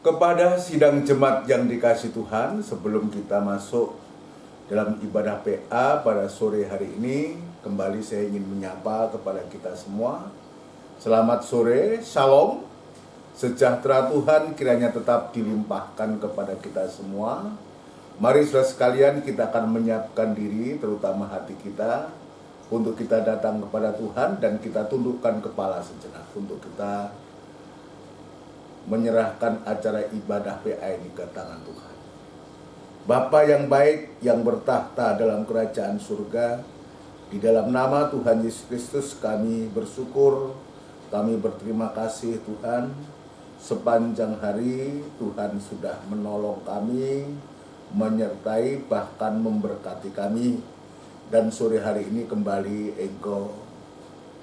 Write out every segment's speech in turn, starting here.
Kepada sidang jemaat yang dikasih Tuhan, sebelum kita masuk dalam ibadah PA pada sore hari ini, kembali saya ingin menyapa kepada kita semua. Selamat sore, Shalom. Sejahtera Tuhan kiranya tetap dilimpahkan kepada kita semua. Mari saudara sekalian, kita akan menyiapkan diri, terutama hati kita, untuk kita datang kepada Tuhan dan kita tundukkan kepala sejenak untuk kita menyerahkan acara ibadah PA ini ke tangan Tuhan. Bapa yang baik yang bertahta dalam kerajaan surga, di dalam nama Tuhan Yesus Kristus kami bersyukur, kami berterima kasih Tuhan. Sepanjang hari Tuhan sudah menolong kami, menyertai bahkan memberkati kami. Dan sore hari ini kembali Engkau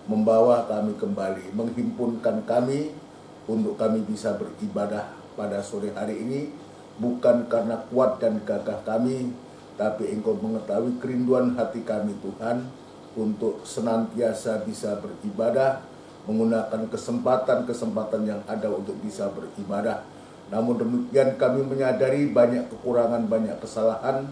membawa kami kembali, menghimpunkan kami untuk kami bisa beribadah pada sore hari ini, bukan karena kuat dan gagah kami, tapi Engkau mengetahui kerinduan hati kami Tuhan, untuk senantiasa bisa beribadah, menggunakan kesempatan-kesempatan yang ada untuk bisa beribadah. Namun demikian kami menyadari banyak kekurangan, banyak kesalahan.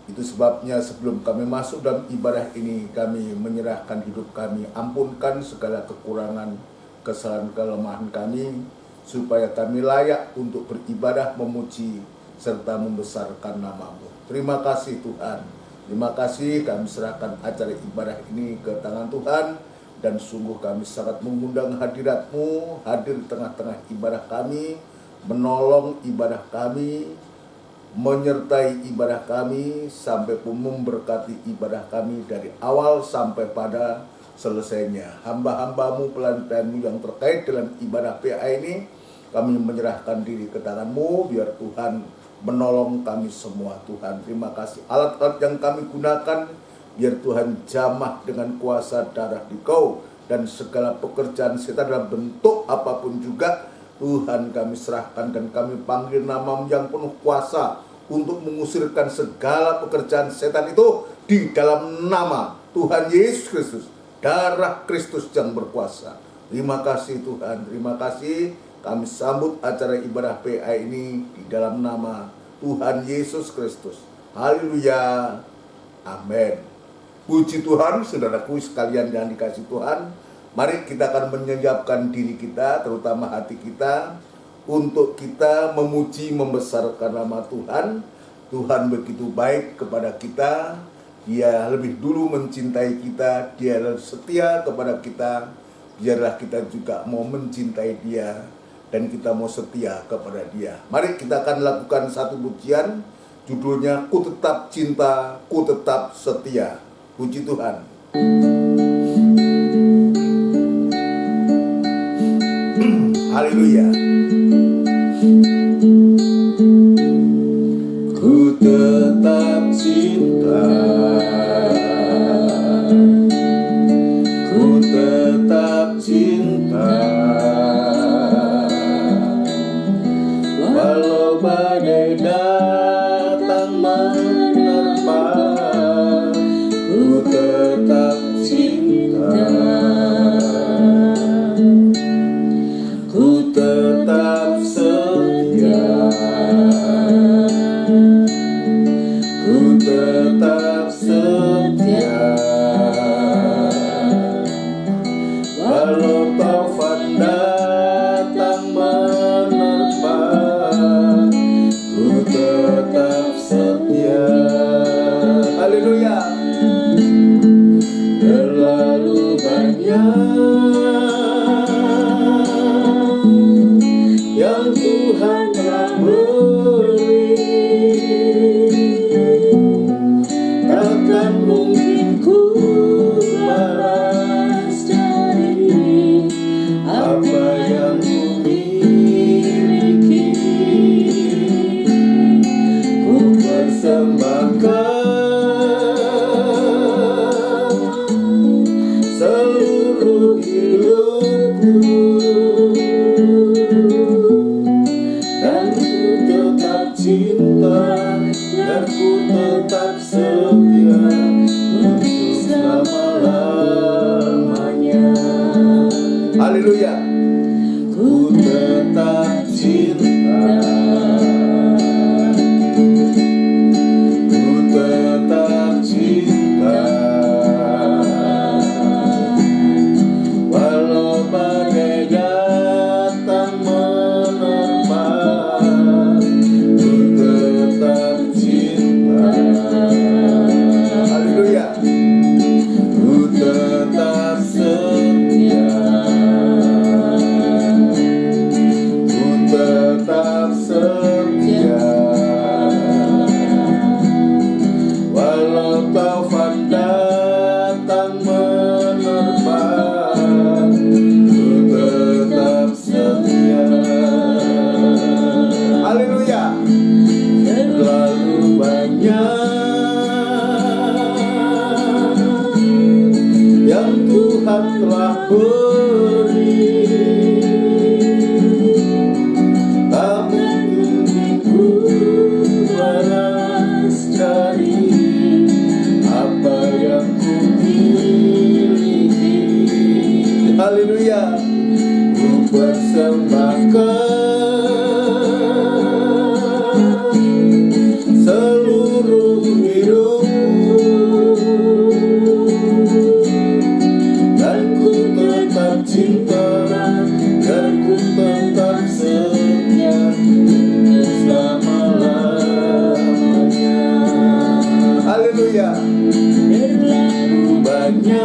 Itu sebabnya sebelum kami masuk dalam ibadah ini, kami menyerahkan hidup kami, ampunkan segala kekurangan, kesalahan kelemahan kami, supaya kami layak untuk beribadah, memuji, serta membesarkan nama-Mu. Terima kasih Tuhan. Terima kasih, kami serahkan acara ibadah ini ke tangan Tuhan, dan sungguh kami sangat mengundang hadirat-Mu, hadir di tengah-tengah ibadah kami, menolong ibadah kami, menyertai ibadah kami, sampai pun memberkati ibadah kami dari awal sampai pada selesainya. Hamba-hamba-Mu, pelayan-pelayan-Mu yang terkait dengan ibadah PA ini, kami menyerahkan diri ke tangan-Mu, biar Tuhan menolong kami semua Tuhan. Terima kasih. Alat-alat yang kami gunakan, biar Tuhan jamah dengan kuasa darah Dikau, dan segala pekerjaan setan dalam bentuk apapun juga, Tuhan kami serahkan dan kami panggil nama-Mu yang penuh kuasa untuk mengusirkan segala pekerjaan setan itu di dalam nama Tuhan Yesus Kristus. Darah Kristus yang berkuasa. Terima kasih Tuhan, terima kasih. Kami sambut acara ibadah PA ini di dalam nama Tuhan Yesus Kristus. Haleluya. Amin. Puji Tuhan, saudaraku sekalian yang dikasih Tuhan. Mari kita akan menyiapkan diri kita, terutama hati kita, untuk kita memuji, membesarkan nama Tuhan. Tuhan begitu baik kepada kita. Dia lebih dulu mencintai kita, Dia setia kepada kita. Biarlah kita juga mau mencintai Dia, dan kita mau setia kepada Dia. Mari kita akan lakukan satu pujian, judulnya Ku Tetap Cinta, Ku Tetap Setia. Puji Tuhan. Haleluya. Ku tetap cinta, ku tetap cinta, walau badai datang menerpa, ku tetap cinta, ku tetap setia, ku tetap setia, walau taufan datang menerpa, ku tetap setia. Haleluya. Terlalu banyak yang Tuhan telah beri, takkan mungkin ku balas dari apa yang ku miliki. Ku persembahkan seluruh hidupku, dan ku tetap cinta, dan ku tetap setia untuk selama-lamanya. Haleluya. Ku tetap cinta, telah beri, tak mungkin ku balas dari apa yang ku miliki. Haleluya. Ku persembahkan seluruh hidupku, dan ku tetap cinta, dan ku tetap setia selama-lamanya. Haleluya. Terlalu banyak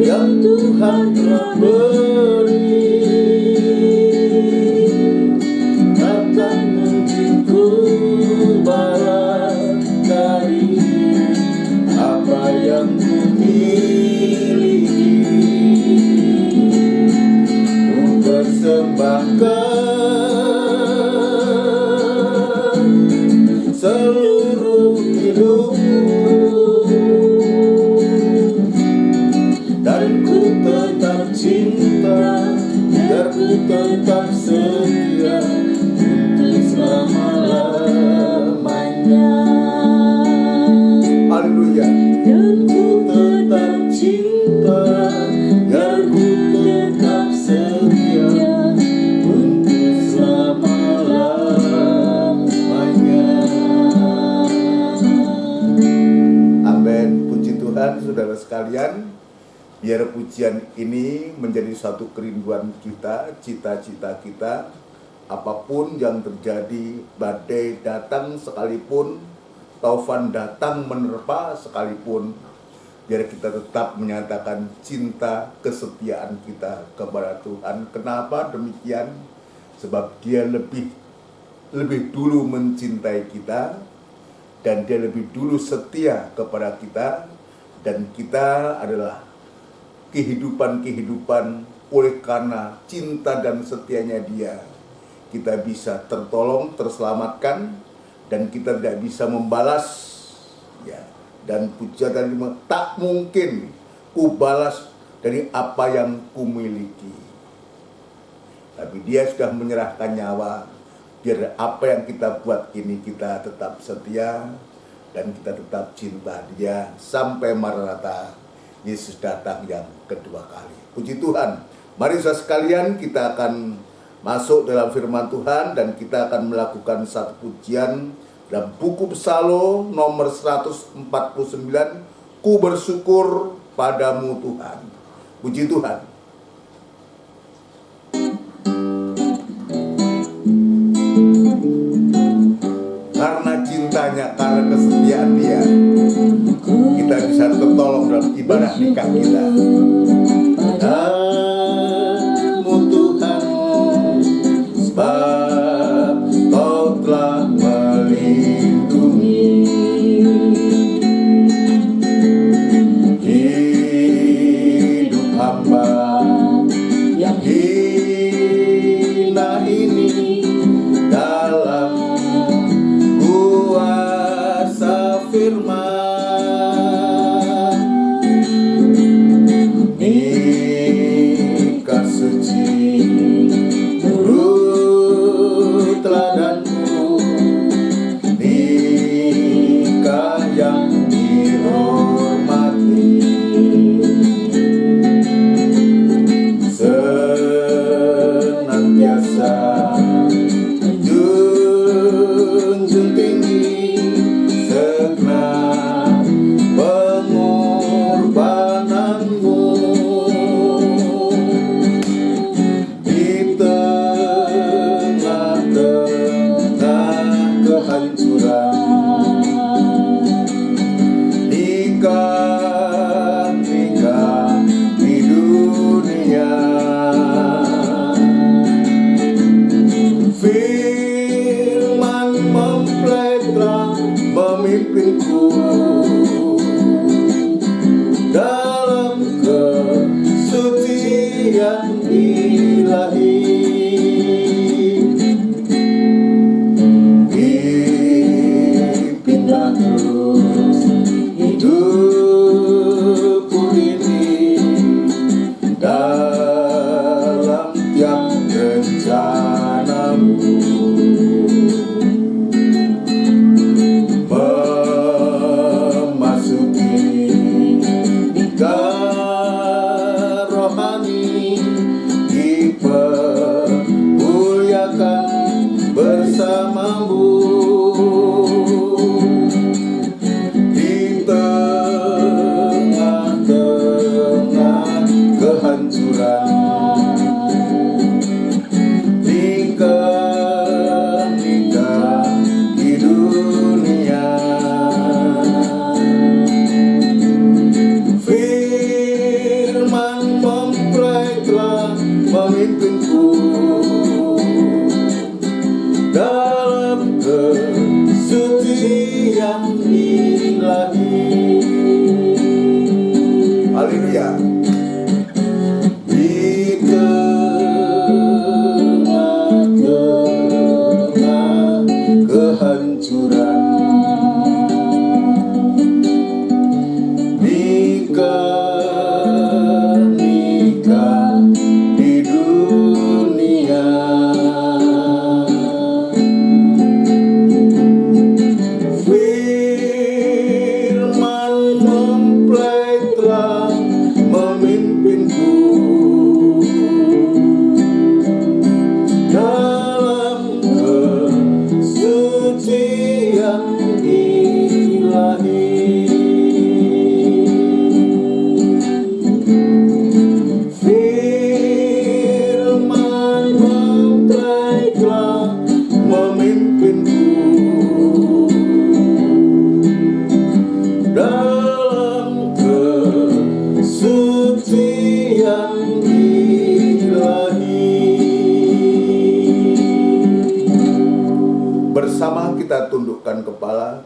yang Tuhan telah beri, takkan mungkin ku balas dari apa yang ku miliki. Ku persembahkan seluruh hidupku, dan ku tetap cinta, dan ku tetap setia untuk selama-lamanya. Haleluya. Dan ku tetap cinta, dan ku tetap setia untuk selama-lamanya. Amin. Puji Tuhan, saudara sekalian. Biar pujian ini menjadi satu kerinduan kita, cita-cita kita. Apapun yang terjadi, badai datang sekalipun, taufan datang menerpa sekalipun, biar kita tetap menyatakan cinta, kesetiaan kita kepada Tuhan. Kenapa demikian? Sebab Dia lebih dulu mencintai kita, dan Dia lebih dulu setia kepada kita, dan kita adalah kehidupan oleh karena cinta dan setianya Dia. Kita bisa tertolong, terselamatkan, dan kita tidak bisa membalas, ya. Dan pujian tadi, tak mungkin ku balas dari apa yang ku miliki. Tapi Dia sudah menyerahkan nyawa, biar apa yang kita buat ini kita tetap setia, dan kita tetap cinta Dia sampai Maranatha, Yesus datang yang kedua kali. Puji Tuhan. Mari saudara sekalian, kita akan masuk dalam firman Tuhan, dan kita akan melakukan satu pujian dalam buku Psalm nomor 149. Ku bersyukur padamu Tuhan. Puji Tuhan. Karena cintanya, karena kesetiaan Dia, kita bisa tertolong dalam ibadah nikah kita. Padamu Tuhan, sebab Kau telah melindungi hidup hamba yang hina ini, dalam kuasa firman. Nikah suci turut teladanmu, nikah yang dihormati, senantiasa junjung tinggi segenap pengorbananmu. Di tengah-tengah kehancuran, nikah di dunia, firman mempelai memimpinku dalam kesucian ilahi. Dipindah terus hidup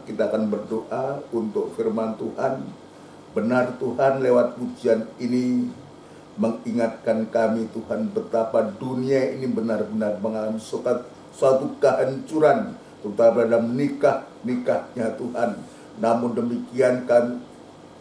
kita akan berdoa untuk firman Tuhan. Benar Tuhan, lewat pujian ini mengingatkan kami Tuhan betapa dunia ini benar-benar mengalami suatu kehancuran, terutama dalam nikahnya Tuhan. Namun demikian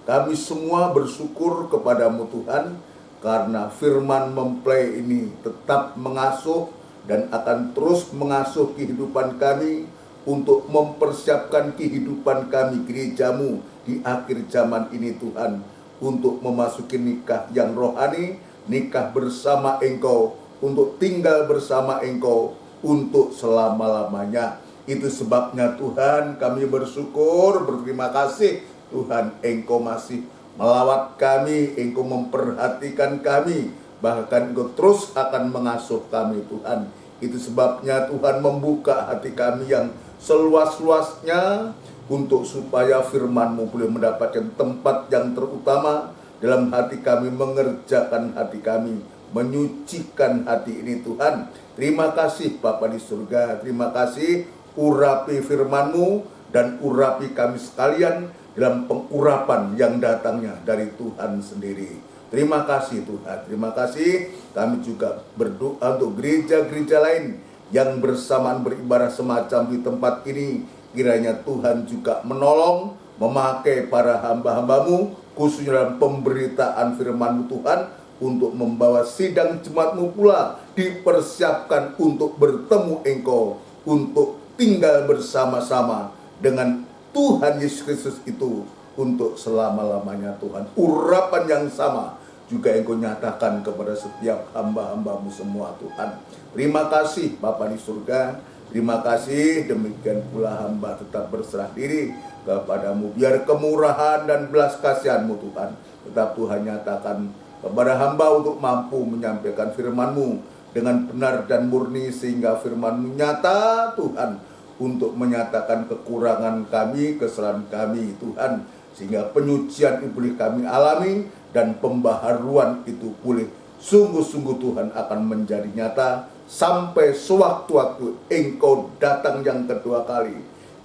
kami semua bersyukur kepadamu Tuhan, karena firman mempelai ini tetap mengasuh dan akan terus mengasuh kehidupan kami untuk mempersiapkan kehidupan kami gerejamu di akhir zaman ini Tuhan, untuk memasuki nikah yang rohani, nikah bersama Engkau, untuk tinggal bersama Engkau untuk selama-lamanya. Itu sebabnya Tuhan kami bersyukur, berterima kasih Tuhan, Engkau masih melawat kami, Engkau memperhatikan kami, bahkan Engkau terus akan mengasuh kami Tuhan. Itu sebabnya Tuhan membuka hati kami yang seluas-luasnya untuk supaya firman-Mu boleh mendapatkan tempat yang terutama dalam hati kami, mengerjakan hati kami, menyucikan hati ini Tuhan. Terima kasih Bapa di surga, terima kasih, urapi firman-Mu dan urapi kami sekalian dalam pengurapan yang datangnya dari Tuhan sendiri. Terima kasih Tuhan, terima kasih. Kami juga berdoa untuk gereja-gereja lain yang bersamaan beribadah semacam di tempat ini. Kiranya Tuhan juga menolong, memakai para hamba-hamba-Mu, khususnya dalam pemberitaan firman-Mu Tuhan, untuk membawa sidang jemaat-Mu pula dipersiapkan untuk bertemu Engkau, untuk tinggal bersama-sama dengan Tuhan Yesus Kristus itu untuk selama-lamanya Tuhan. Urapan yang sama juga Engkau nyatakan kepada setiap hamba-hamba-Mu semua Tuhan. Terima kasih Bapa di surga, terima kasih. Demikian pula hamba tetap berserah diri kepadamu. Biar kemurahan dan belas kasihan-Mu Tuhan tetap Tuhan nyatakan kepada hamba untuk mampu menyampaikan firman-Mu dengan benar dan murni, sehingga firman-Mu nyata Tuhan untuk menyatakan kekurangan kami, kesalahan kami Tuhan, sehingga penyucian itu boleh kami alami dan pembaharuan itu boleh sungguh-sungguh Tuhan akan menjadi nyata sampai sewaktu-waktu Engkau datang yang kedua kali.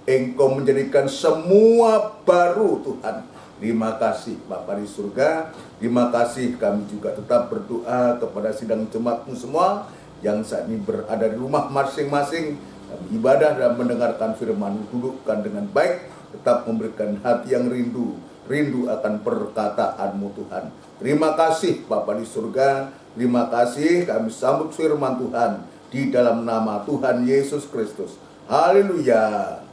Engkau menjadikan semua baru Tuhan. Terima kasih Bapa di surga. Terima kasih, kami juga tetap berdoa kepada sidang jemaat-Mu semua yang saat ini berada di rumah masing-masing, ibadah dan mendengarkan firman-Mu. Dudukkan dengan baik, tetap memberikan hati yang rindu akan perkataan-Mu Tuhan. Terima kasih Bapa di surga. Terima kasih, kami sambut firman Tuhan di dalam nama Tuhan Yesus Kristus. Haleluya.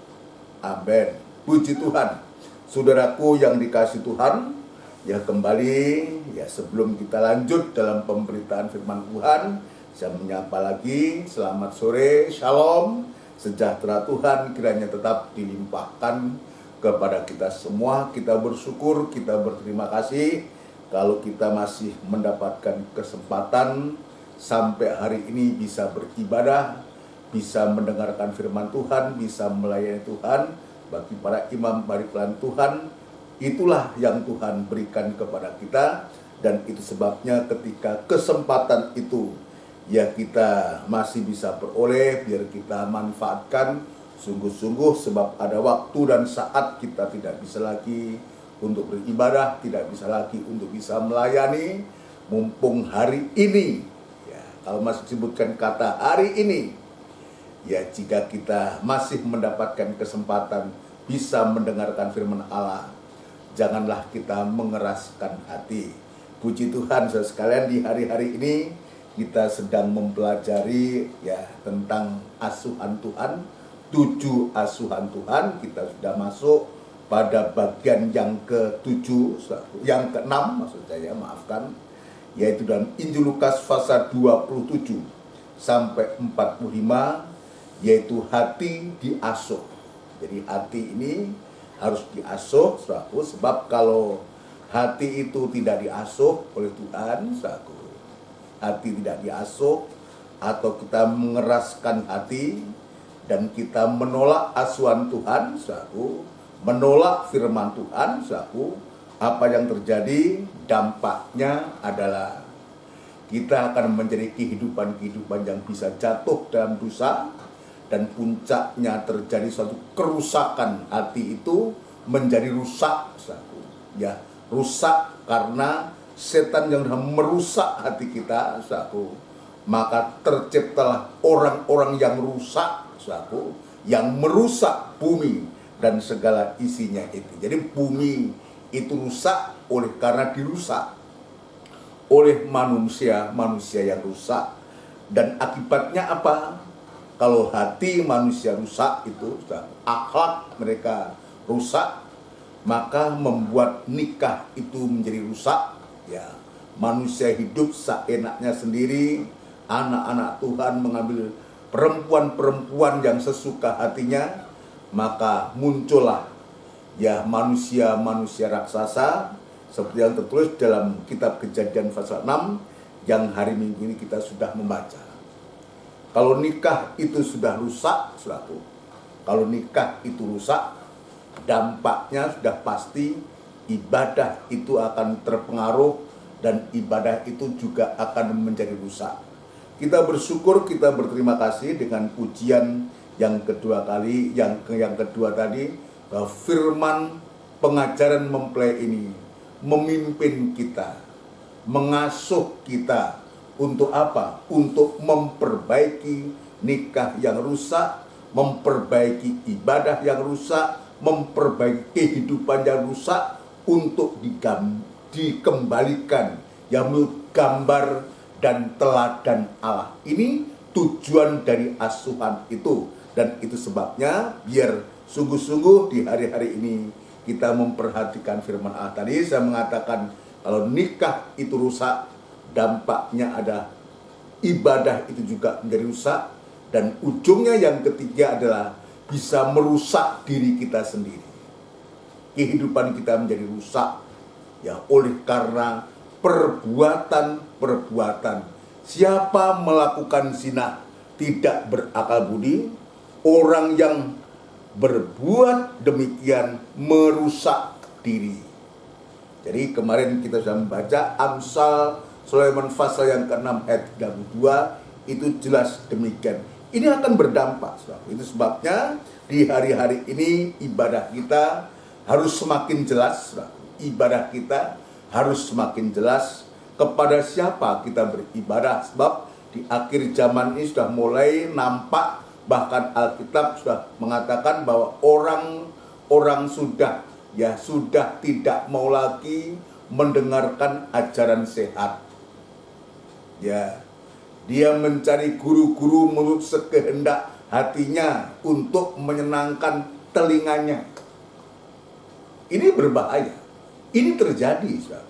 Amin. Puji Tuhan. Saudaraku yang dikasihi Tuhan, ya kembali ya sebelum kita lanjut dalam pemberitaan firman Tuhan, saya menyapa lagi, selamat sore, shalom, sejahtera Tuhan kiranya tetap dilimpahkan kepada kita semua. Kita bersyukur, kita berterima kasih kalau kita masih mendapatkan kesempatan sampai hari ini bisa beribadah, bisa mendengarkan firman Tuhan, bisa melayani Tuhan. Bagi para imam paripurna Tuhan, itulah yang Tuhan berikan kepada kita. Dan itu sebabnya ketika kesempatan itu ya kita masih bisa beroleh, biar kita manfaatkan sungguh-sungguh, sebab ada waktu dan saat kita tidak bisa lagi untuk beribadah, tidak bisa lagi untuk bisa melayani. Mumpung hari ini, ya, kalau masih disebutkan kata hari ini, ya jika kita masih mendapatkan kesempatan bisa mendengarkan firman Allah, janganlah kita mengeraskan hati. Puji Tuhan, saudara sekalian, di hari-hari ini kita sedang mempelajari ya tentang asuhan Tuhan, 7 asuhan Tuhan. Kita sudah masuk pada bagian yang ke-7, yang ke-6 maksud saya, maafkan, yaitu dalam Injil Lukas pasal 27 sampai 45, yaitu hati diasuh. Jadi hati ini harus diasuh, saudaraku, sebab kalau hati itu tidak diasuh oleh Tuhan, saudaraku, hati tidak diasuh atau kita mengeraskan hati dan kita menolak asuhan Tuhan, saudaraku, menolak firman Tuhan, saudaraku, apa yang terjadi? Dampaknya adalah kita akan menjadi kehidupan yang bisa jatuh dalam dosa, dan puncaknya terjadi suatu kerusakan hati itu menjadi rusak, saudaraku. Ya, rusak karena setan yang merusak hati kita, saudaraku. Maka terciptalah orang-orang yang rusak, saudaraku, yang merusak bumi dan segala isinya itu. Jadi bumi itu rusak karena dirusak oleh manusia yang rusak. Dan akibatnya apa? Kalau hati manusia rusak itu, akhlak mereka rusak, maka membuat nikah itu menjadi rusak. Ya, manusia hidup seenaknya sendiri, anak-anak Tuhan mengambil perempuan-perempuan yang sesuka hatinya, maka muncullah ya manusia-manusia raksasa seperti yang tertulis dalam kitab Kejadian pasal 6 yang hari Minggu ini kita sudah membaca. Kalau nikah itu sudah rusak, saudaraku, kalau nikah itu rusak, dampaknya sudah pasti ibadah itu akan terpengaruh dan ibadah itu juga akan menjadi rusak. Kita bersyukur, kita berterima kasih dengan pujian yang kedua tadi, bahwa firman pengajaran mempelai ini memimpin kita, mengasuh kita untuk apa? Untuk memperbaiki nikah yang rusak, memperbaiki ibadah yang rusak, memperbaiki kehidupan yang rusak, untuk dikembalikan yang menurut gambar dan teladan Allah. Ini tujuan dari asuhan itu, dan itu sebabnya biar sungguh-sungguh di hari-hari ini kita memperhatikan firman Allah. Tadi saya mengatakan kalau nikah itu rusak, dampaknya ada ibadah itu juga menjadi rusak, dan ujungnya yang ketiga adalah bisa merusak diri kita sendiri. Kehidupan kita menjadi rusak ya oleh karena perbuatan. Siapa melakukan zina tidak berakal budi, orang yang berbuat demikian merusak diri. Jadi kemarin kita sudah membaca Amsal Sulaiman pasal yang ke-6 ayat 32, itu jelas demikian. Ini akan berdampak. Itu sebabnya di hari-hari ini ibadah kita harus semakin jelas. Ibadah kita harus semakin jelas kepada siapa kita beribadah. Sebab di akhir zaman ini sudah mulai nampak, bahkan Alkitab sudah mengatakan bahwa orang sudah tidak mau lagi mendengarkan ajaran sehat. Ya, dia mencari guru-guru menurut sekehendak hatinya untuk menyenangkan telinganya. Ini berbahaya. Ini terjadi, saudara.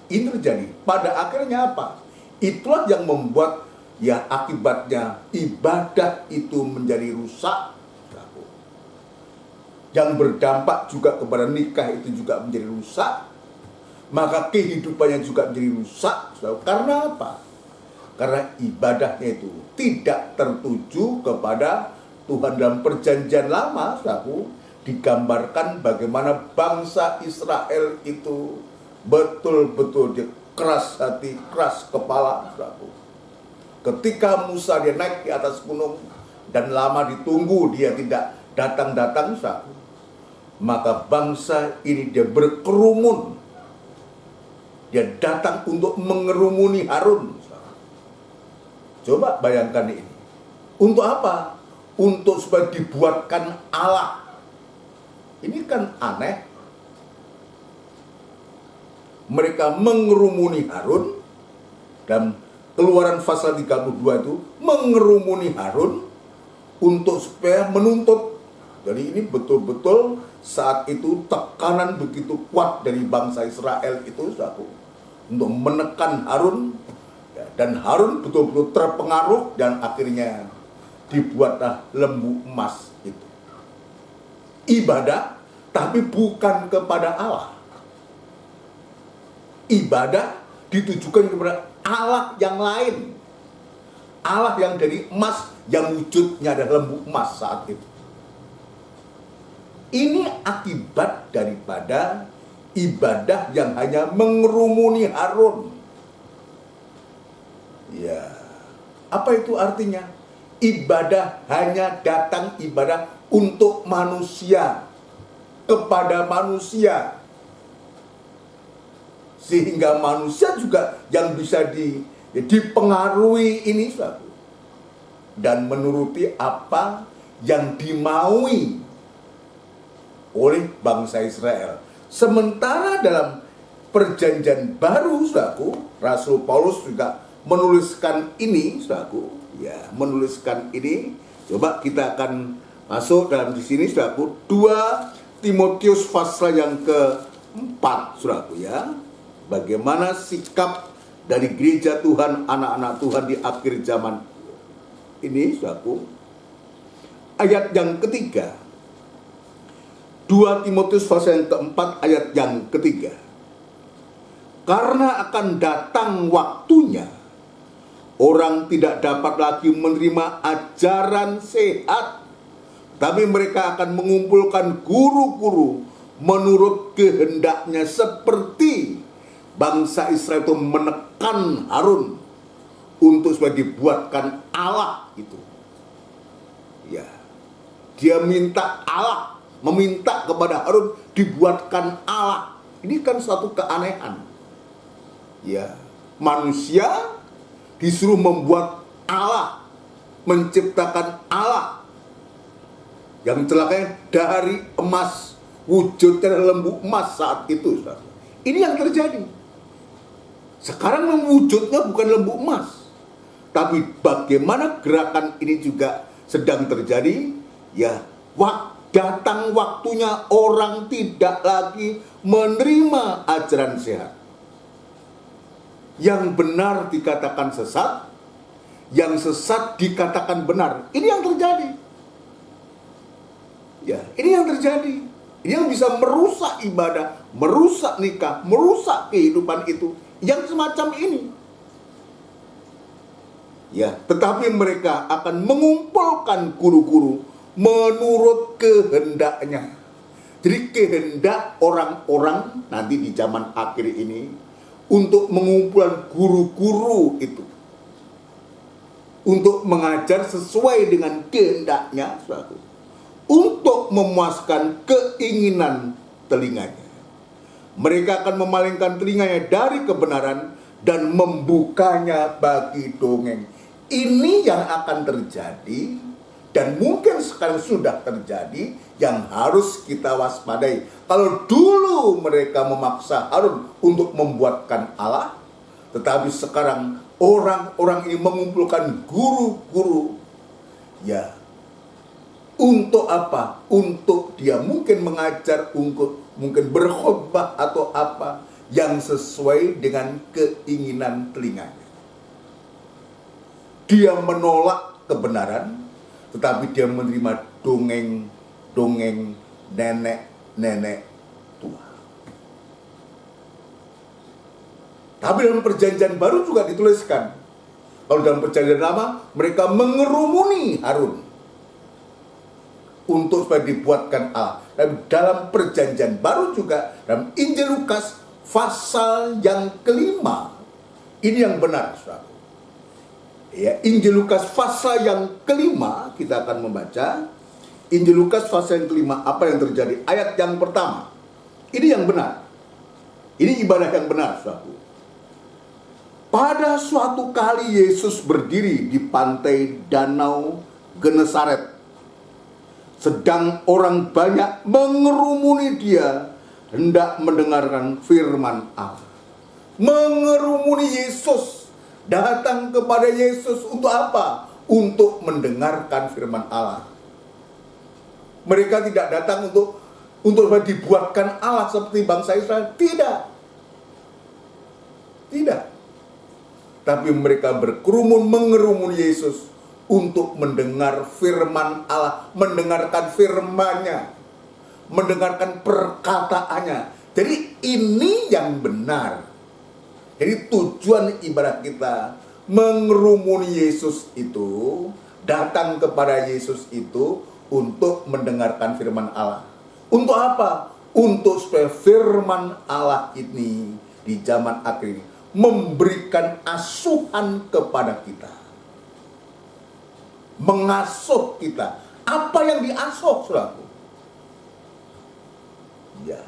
Ini terjadi. Pada akhirnya apa? Itulah yang membuat ya akibatnya ibadah itu menjadi rusak. Yang berdampak juga kepada nikah itu juga menjadi rusak. Maka kehidupannya juga menjadi rusak. Karena apa? Karena ibadahnya itu tidak tertuju kepada Tuhan. Dalam perjanjian lama, saudaraku, digambarkan bagaimana bangsa Israel itu betul-betul dia keras hati, keras kepala, saudaraku. Ketika Musa dia naik di atas gunung dan lama ditunggu dia tidak datang-datang, saudaraku, maka bangsa ini dia berkerumun. Dia datang untuk mengerumuni Harun. Coba bayangkan ini. Untuk apa? Untuk supaya dibuatkan Allah. Ini kan aneh. Mereka mengerumuni Harun. Dan Keluaran pasal 32 itu mengerumuni Harun untuk supaya menuntut. Jadi ini betul-betul saat itu tekanan begitu kuat dari bangsa Israel itu, saudaraku, untuk menekan Harun, ya, dan Harun betul-betul terpengaruh dan akhirnya dibuatlah lembu emas itu. Ibadah tapi bukan kepada Allah. Ibadah ditujukan kepada Allah yang lain. Allah yang dari emas, yang wujudnya adalah lembu emas saat itu. Ini akibat daripada ibadah yang hanya mengerumuni Harun. Ya, apa itu artinya? ibadah hanya datang ibadah untuk manusia, kepada manusia. Sehingga manusia juga yang bisa dipengaruhi ini, saudara, dan menuruti apa yang dimaui oleh bangsa Israel. Sementara dalam perjanjian baru, saudaraku, Rasul Paulus juga menuliskan ini, saudaraku, ya, menuliskan ini. Coba kita akan masuk dalam di sini, saudaraku, 2 Timotius pasal yang ke-4, saudaraku, ya. Bagaimana sikap dari gereja Tuhan, anak-anak Tuhan di akhir zaman ini, saudaraku. Ayat yang ketiga, 2 Timotius pasal yang ke-4 ayat yang ketiga. Karena akan datang waktunya, orang tidak dapat lagi menerima ajaran sehat, tapi mereka akan mengumpulkan guru-guru menurut kehendaknya, seperti bangsa Israel itu menekan Harun untuk supaya dibuatkan Allah itu. Ya, dia minta Allah, meminta kepada Harun dibuatkan Allah. Ini kan suatu keanehan. Ya, manusia disuruh membuat Allah, menciptakan Allah. Yang celakanya dari emas, wujudnya lembu emas saat itu, saudara. Ini yang terjadi. Sekarang wujudnya bukan lembu emas, tapi bagaimana gerakan ini juga sedang terjadi. Ya, datang waktunya orang tidak lagi menerima ajaran sehat. Yang benar dikatakan sesat, yang sesat dikatakan benar. Ini yang terjadi. Ya, ini yang terjadi. Ini yang bisa merusak ibadah, merusak nikah, merusak kehidupan itu. Yang semacam ini. Ya, tetapi mereka akan mengumpulkan guru-guru menurut kehendaknya. Jadi kehendak orang-orang nanti di zaman akhir ini untuk mengumpulkan guru-guru itu, untuk mengajar sesuai dengan kehendaknya, suatu, untuk memuaskan keinginan telinganya. Mereka akan memalingkan telinganya dari kebenaran dan membukanya bagi dongeng. Ini yang akan terjadi, dan mungkin sekarang sudah terjadi, yang harus kita waspadai. Kalau dulu mereka memaksa Harun untuk membuatkan Allah, tetapi sekarang orang-orang ini mengumpulkan guru-guru. Ya, untuk apa? Untuk dia mungkin mengajar, mungkin berkhotbah atau apa yang sesuai dengan keinginan telinganya. Dia menolak kebenaran, tetapi dia menerima dongeng nenek tua. Tapi dalam perjanjian baru juga dituliskan. Kalau dalam perjanjian lama, mereka mengerumuni Harun untuk supaya dibuatkan Allah. Dan dalam perjanjian baru juga, dalam Injil Lukas pasal yang ke-5, ini yang benar, saudara. Ya, Injil Lukas pasal yang ke-5 kita akan membaca. Injil Lukas pasal yang ke-5, apa yang terjadi? Ayat yang pertama. Ini yang benar. Ini ibadah yang benar, saudara. Pada suatu kali Yesus berdiri di pantai Danau Genesaret. Sedang orang banyak mengerumuni dia, hendak mendengarkan firman Allah. Mengerumuni Yesus, datang kepada Yesus untuk apa? Untuk mendengarkan firman Allah. Mereka tidak datang untuk dibuatkan Allah seperti bangsa Israel. Tidak. Tidak. Tapi mereka berkerumun mengerumuni Yesus untuk mendengar firman Allah, mendengarkan firman-Nya, mendengarkan perkataannya. Jadi ini yang benar. Jadi tujuan ibadah kita mengerumuni Yesus itu, datang kepada Yesus itu untuk mendengarkan firman Allah. Untuk apa? Untuk supaya firman Allah ini di zaman akhir ini memberikan asuhan kepada kita. mengasuh kita. Apa yang diasuh, saudaraku? Ya,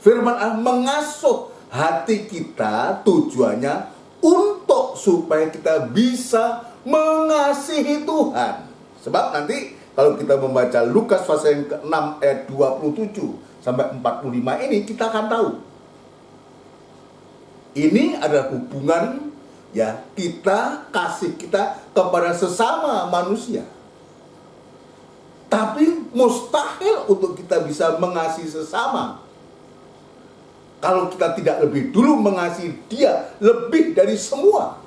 firman Allah mengasuh hati kita, tujuannya untuk supaya kita bisa mengasihi Tuhan. Sebab nanti kalau kita membaca Lukas pasal yang ke-6 ayat 27 sampai 45 ini, kita akan tahu. Ini adalah hubungan ya kita, kasih kita kepada sesama manusia. Tapi mustahil untuk kita bisa mengasihi sesama kalau kita tidak lebih dulu mengasihi Dia lebih dari semua.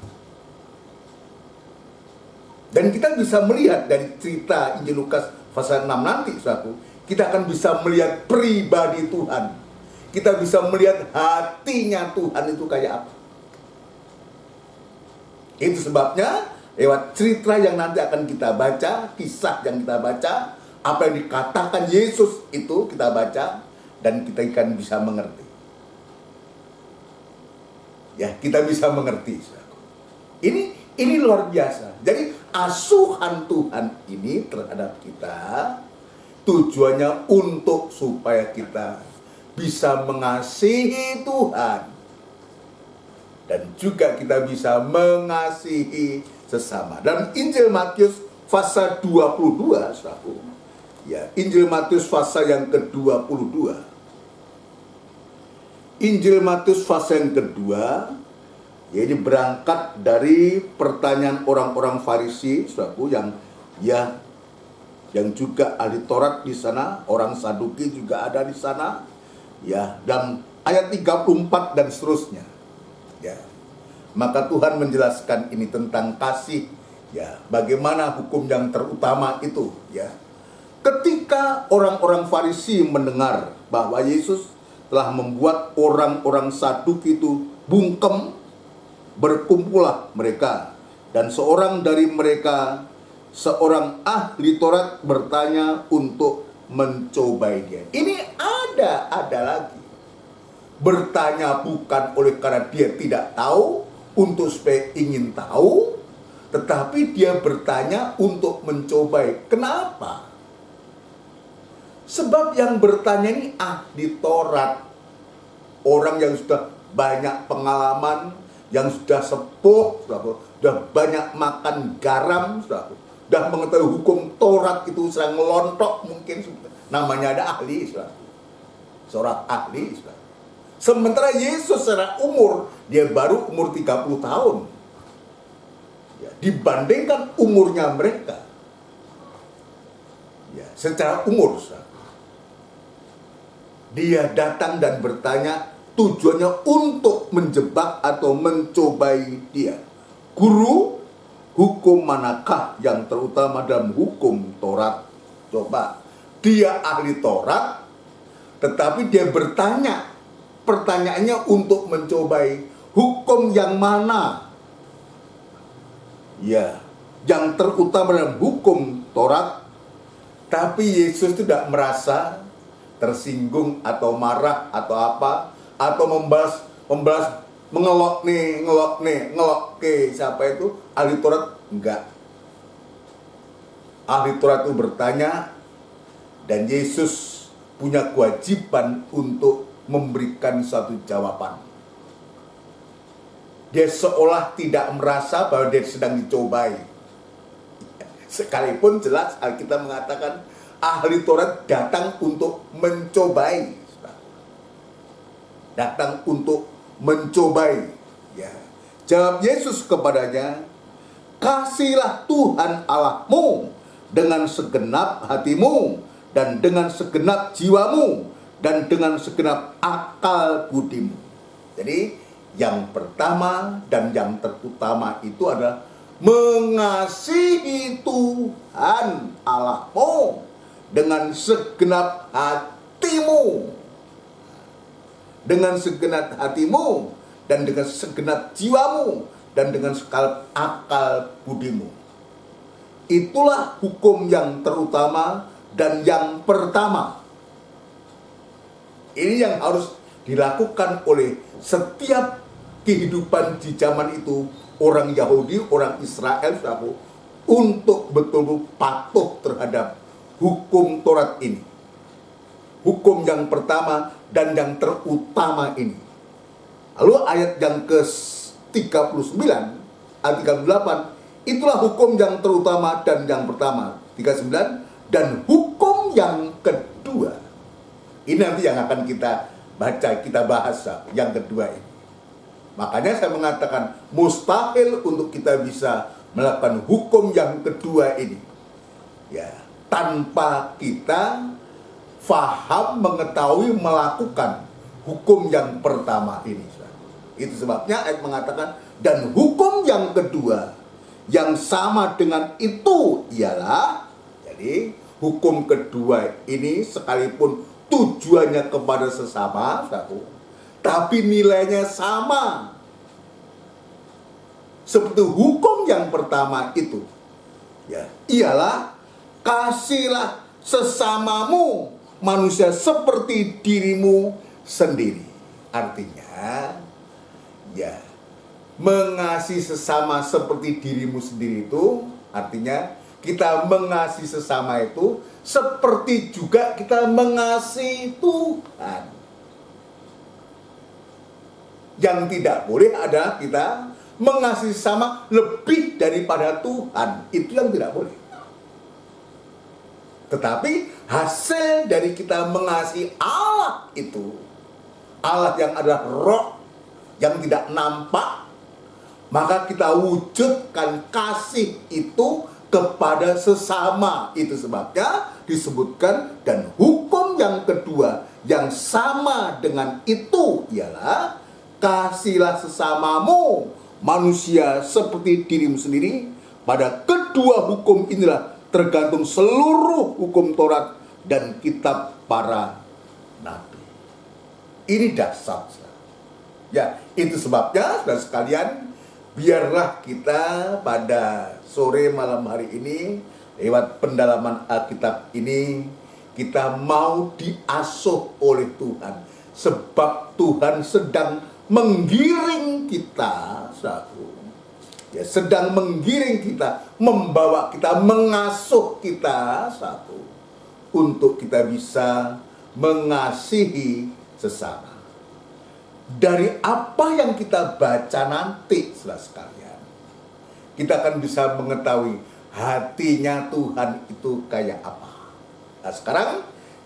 Dan kita bisa melihat dari cerita Injil Lukas pasal 6 nanti, saudaraku, kita akan bisa melihat pribadi Tuhan. Kita bisa melihat hatinya Tuhan itu kayak apa. Itu sebabnya lewat cerita yang nanti akan kita baca, kisah yang kita baca, apa yang dikatakan Yesus itu kita baca, dan kita akan bisa mengerti. Ya, kita bisa mengerti. Ini luar biasa. Jadi asuhan Tuhan ini terhadap kita tujuannya untuk supaya kita bisa mengasihi Tuhan dan juga kita bisa mengasihi sesama. Dan Injil Matius pasal 22, saudaraku. Ya, Injil Matius pasal yang ke-22. Injil Matius pasal yang kedua, jadi berangkat dari pertanyaan orang-orang Farisi, saudaraku, yang juga ahli Taurat di sana, orang Saduki juga ada di sana. Ya, dan ayat 34 dan seterusnya. Ya. Maka Tuhan menjelaskan ini tentang kasih, ya, bagaimana hukum yang terutama itu, ya. Ketika orang-orang Farisi mendengar bahwa Yesus telah membuat orang-orang Saduki itu bungkem, berkumpullah mereka, dan seorang dari mereka, seorang ahli Taurat, bertanya untuk mencobai dia. Ini ada lagi. Bertanya bukan oleh karena dia tidak tahu, untuk supaya ingin tahu, tetapi dia bertanya untuk mencobai. Kenapa? Sebab yang bertanya ini ahli Taurat, orang yang sudah banyak pengalaman, yang sudah sepuh, sudah banyak makan garam, sudah mengetahui hukum Taurat itu sedang ngelontok mungkin, namanya ada ahli, seorang ahli. Sementara Yesus secara umur, dia baru umur 30 tahun. Ya, dibandingkan umurnya mereka. Ya, secara umur. Dia datang dan bertanya, tujuannya untuk menjebak atau mencobai dia. Guru, hukum manakah yang terutama dalam hukum Taurat? Coba, dia ahli Taurat, tetapi dia bertanya, pertanyaannya untuk mencobai hukum yang mana? Ya, yang terutama dalam hukum Taurat. Tapi Yesus tidak merasa tersinggung atau marah atau apa, atau membalas mengelok ke siapa itu ahli Taurat. Enggak. Ahli Taurat itu bertanya, dan Yesus punya kewajiban untuk memberikan satu jawaban. Dia seolah tidak merasa bahwa dia sedang dicobai. Sekalipun jelas Alkitab mengatakan ahli Taurat datang untuk mencobai. Datang untuk mencobai. Ya. Jawab Yesus kepadanya, kasihlah Tuhan Allahmu dengan segenap hatimu, dan dengan segenap jiwamu, dan dengan segenap akal budimu. Jadi yang pertama dan yang terutama itu adalah mengasihi Tuhan Allahmu dengan segenap hatimu. Dengan segenap hatimu, dan dengan segenap jiwamu, dan dengan segenap akal budimu. Itulah hukum yang terutama dan yang pertama. Ini yang harus dilakukan oleh setiap kehidupan di zaman itu, orang Yahudi, orang Israel, untuk betul-betul patuh terhadap hukum Taurat ini. Hukum yang pertama dan yang terutama ini. Lalu ayat yang ke-39, ayat 38, itulah hukum yang terutama dan yang pertama. 39, dan hukum yang kedua. Ini nanti yang akan kita baca, kita bahas yang kedua ini. Makanya saya mengatakan mustahil untuk kita bisa melakukan hukum yang kedua ini, ya, tanpa kita faham, mengetahui, melakukan hukum yang pertama ini. Itu sebabnya ayat mengatakan, dan hukum yang kedua yang sama dengan itu ialah, jadi hukum kedua ini sekalipun tujuannya kepada sesama, tapi nilainya sama seperti hukum yang pertama itu, ya, ialah kasihlah sesamamu manusia seperti dirimu sendiri. Artinya, ya, mengasihi sesama seperti dirimu sendiri itu artinya kita mengasihi sesama itu seperti juga kita mengasihi Tuhan. Yang tidak boleh adalah kita mengasihi sesama lebih daripada Tuhan. Itu yang tidak boleh. Tetapi hasil dari kita mengasihi Allah itu, Allah yang adalah roh, yang tidak nampak, maka kita wujudkan kasih itu kepada sesama. Itu sebabnya disebutkan, dan hukum yang kedua yang sama dengan itu ialah kasihlah sesamamu manusia seperti dirimu sendiri. Pada kedua hukum inilah tergantung seluruh hukum Taurat dan kitab para nabi. Ini dasar. Ya, itu sebabnya saudara sekalian, biarlah kita pada sore malam hari ini lewat pendalaman Alkitab ini kita mau diasuh oleh Tuhan, sebab Tuhan sedang menggiring kita, ya, sedang menggiring kita, membawa kita, mengasuh kita untuk kita bisa mengasihi sesama. Dari apa yang kita baca nanti, saudara sekalian, kita akan bisa mengetahui hatinya Tuhan itu kayak apa. Nah, sekarang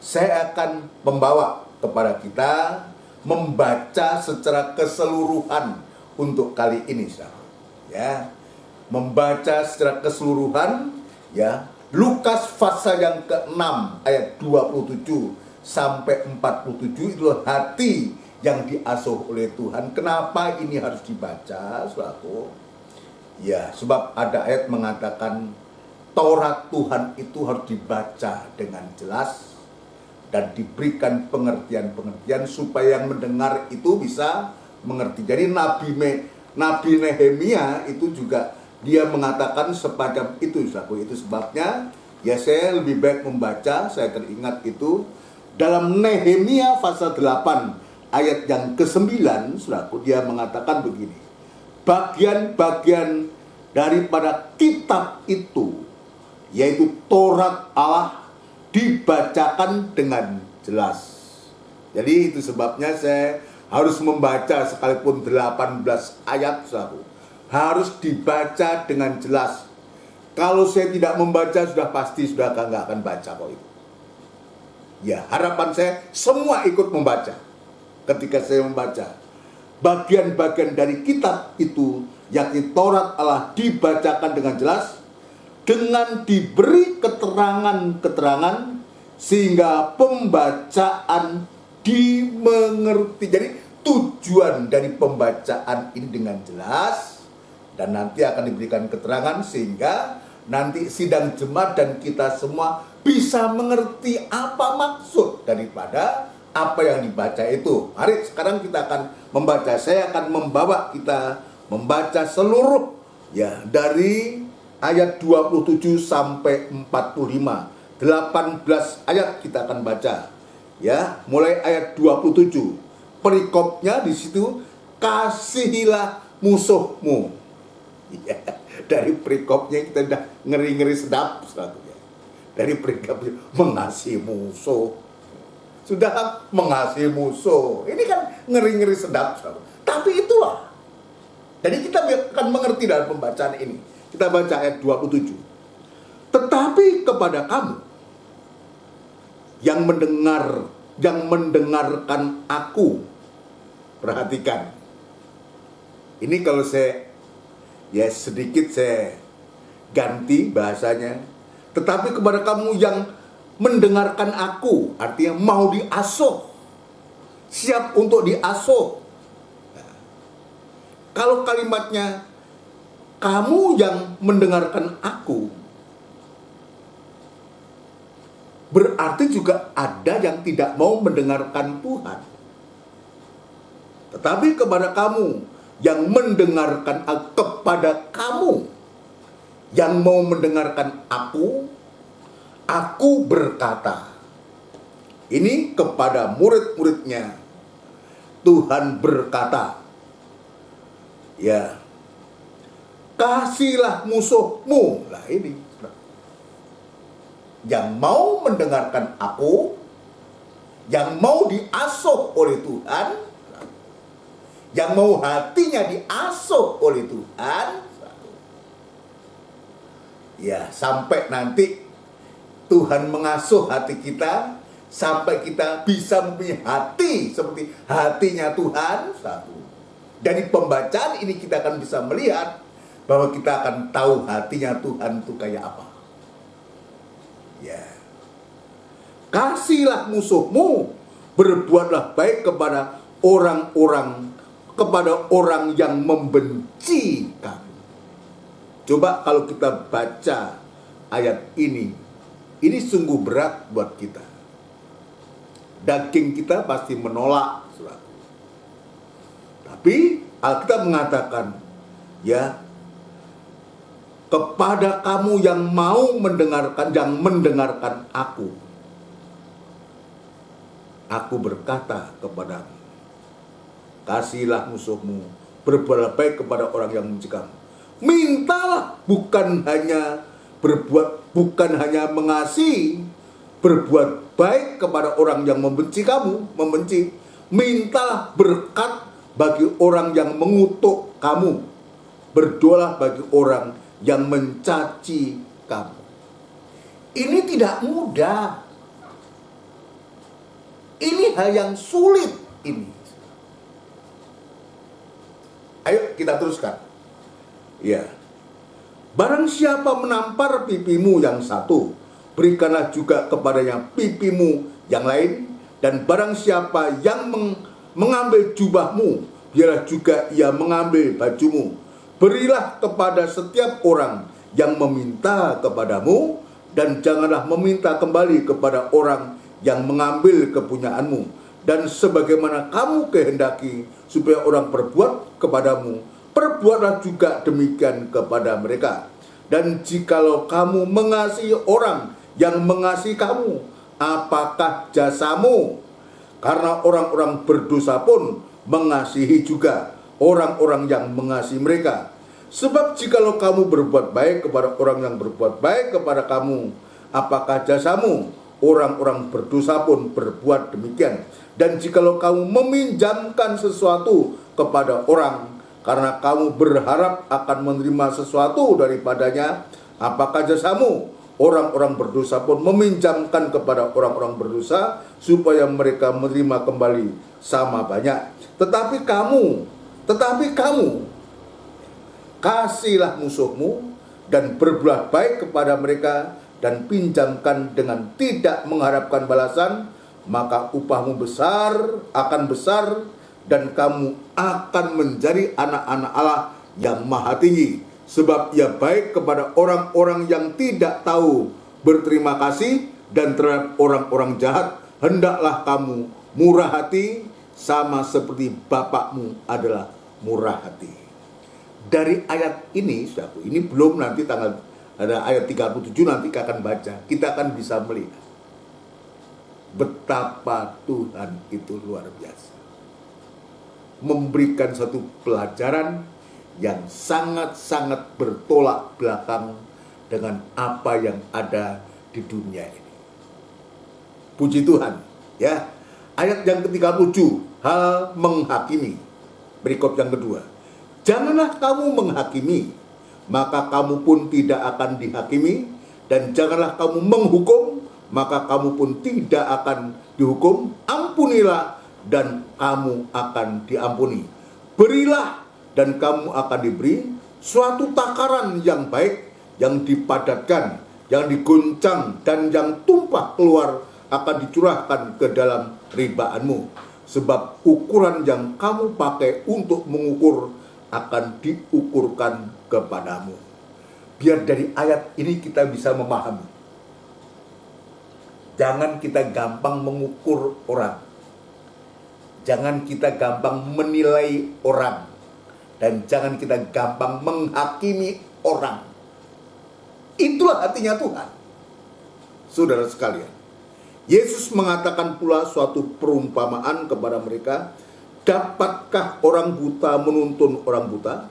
saya akan membawa kepada kita membaca secara keseluruhan untuk kali ini, saudara. Ya, membaca secara keseluruhan, ya, Lukas pasal yang ke-6 ayat 27 sampai 47 itu hati yang diasuh oleh Tuhan. Kenapa ini harus dibaca, saudaraku? Ya, sebab ada ayat mengatakan Taurat Tuhan itu harus dibaca dengan jelas dan diberikan pengertian-pengertian supaya yang mendengar itu bisa mengerti. Jadi Nabi Nehemia itu juga dia mengatakan semacam itu, saudaraku. Itu sebabnya ya saya lebih baik membaca, saya teringat itu dalam Nehemia pasal 8 ayat yang ke-9, saudaraku, dia mengatakan begini. Bagian-bagian daripada kitab itu, yaitu Taurat Allah, dibacakan dengan jelas. Jadi itu sebabnya saya harus membaca sekalipun 18 ayat, saudaraku. Harus dibaca dengan jelas. Kalau saya tidak membaca, sudah pasti sudah nggak akan baca kok itu. Ya, harapan saya semua ikut membaca. Ketika saya membaca bagian-bagian dari kitab itu, yakni Taurat Allah, dibacakan dengan jelas, dengan diberi keterangan-keterangan sehingga pembacaan dimengerti. Jadi tujuan dari pembacaan ini dengan jelas, dan nanti akan diberikan keterangan sehingga nanti sidang jemaat dan kita semua bisa mengerti apa maksud daripada apa yang dibaca itu. Mari sekarang kita akan membaca. Saya akan membawa kita membaca seluruh, ya, dari ayat 27 sampai 45. 18 ayat kita akan baca. Ya, mulai ayat 27. Perikopnya di situ, kasihilah musuhmu. Ya, Dari perikopnya kita udah ngeri-ngeri sedap, saudara. Dari perikopnya mengasihi musuh. Sudah mengasihi musuh. Ini kan ngeri-ngeri sedap, saudara. Tapi itulah. Jadi kita akan mengerti dalam pembacaan ini. Kita baca ayat 27. Tetapi kepada kamu yang mendengarkan aku. Perhatikan. Ini kalau sedikit saya ganti bahasanya. Tetapi kepada kamu yang mendengarkan aku, artinya mau diasuh, siap untuk diasuh. Nah, kalau kalimatnya kamu yang mendengarkan aku, berarti juga ada yang tidak mau mendengarkan Tuhan. Tetapi kepada kamu yang mendengarkan kepada kamu yang mau mendengarkan aku berkata. Ini kepada murid-muridnya Tuhan berkata, ya, kasihlah musuhmu. Nah ini, yang mau mendengarkan aku, yang mau diasuh oleh Tuhan, yang mau hatinya diasuh oleh Tuhan, ya, sampai nanti Tuhan mengasuh hati kita, sampai kita bisa mempunyai hati seperti hatinya Tuhan. Dari pembacaan ini kita akan bisa melihat bahwa kita akan tahu hatinya Tuhan itu kayak apa. Ya, kasihlah musuhmu, berbuatlah baik kepada orang yang membenci kamu. Coba kalau kita baca ayat ini sungguh berat buat kita. Daging kita pasti menolak, saudara. Tapi Alkitab mengatakan, ya, kepada kamu yang mau mendengarkan aku berkata kepadamu, kasihlah musuhmu, berbuatlah baik kepada orang yang membenci kamu. Mintalah, bukan hanya mengasihi, berbuat baik kepada orang yang membenci kamu, mintalah berkat bagi orang yang mengutuk kamu, berdoalah bagi orang yang mencaci kamu. Ini tidak mudah. Ini hal yang sulit ini. Ayo kita teruskan. Ya. Barang siapa menampar pipimu yang satu, berikanlah juga kepadanya pipimu yang lain. Dan barang siapa yang mengambil jubahmu, biarlah juga ia mengambil bajumu. Berilah kepada setiap orang yang meminta kepadamu, dan janganlah meminta kembali kepada orang yang mengambil kepunyaanmu. Dan sebagaimana kamu kehendaki supaya orang berbuat kepadamu, perbuatlah juga demikian kepada mereka. Dan jikalau kamu mengasihi orang yang mengasihi kamu, apakah jasamu? Karena orang-orang berdosa pun mengasihi juga orang-orang yang mengasihi mereka. Sebab jikalau kamu berbuat baik kepada orang yang berbuat baik kepada kamu, apakah jasamu? Orang-orang berdosa pun berbuat demikian. Dan jikalau kamu meminjamkan sesuatu kepada orang, karena kamu berharap akan menerima sesuatu daripadanya, apakah jasamu? Orang-orang berdosa pun meminjamkan kepada orang-orang berdosa, supaya mereka menerima kembali sama banyak. Tetapi kamu, kasihlah musuhmu, dan berbuat baik kepada mereka, dan pinjamkan dengan tidak mengharapkan balasan, maka upahmu akan besar, dan kamu akan menjadi anak-anak Allah yang maha tinggi. Sebab ia baik kepada orang-orang yang tidak tahu berterima kasih, dan terhadap orang-orang jahat hendaklah kamu murah hati, sama seperti Bapakmu adalah murah hati. Dari ayat ini, saudaraku, ini belum nanti ada ayat 37 nanti kita akan baca. Kita akan bisa melihat betapa Tuhan itu luar biasa. Memberikan satu pelajaran yang sangat-sangat bertolak belakang dengan apa yang ada di dunia ini. Puji Tuhan, ya. Ayat yang ke-37, hal menghakimi. Berikut yang kedua. Janganlah kamu menghakimi, maka kamu pun tidak akan dihakimi, dan janganlah kamu menghukum, maka kamu pun tidak akan dihukum. Ampunilah dan kamu akan diampuni. Berilah dan kamu akan diberi. Suatu takaran yang baik, yang dipadatkan, yang diguncang, dan yang tumpah keluar akan dicurahkan ke dalam ribaanmu. Sebab ukuran yang kamu pakai untuk mengukur akan diukurkan kepadamu. Biar dari ayat ini kita bisa memahami. Jangan kita gampang mengukur orang. Jangan kita gampang menilai orang. Dan jangan kita gampang menghakimi orang. Itulah hatinya Tuhan. Saudara sekalian, Yesus mengatakan pula suatu perumpamaan kepada mereka. Dapatkah orang buta menuntun orang buta?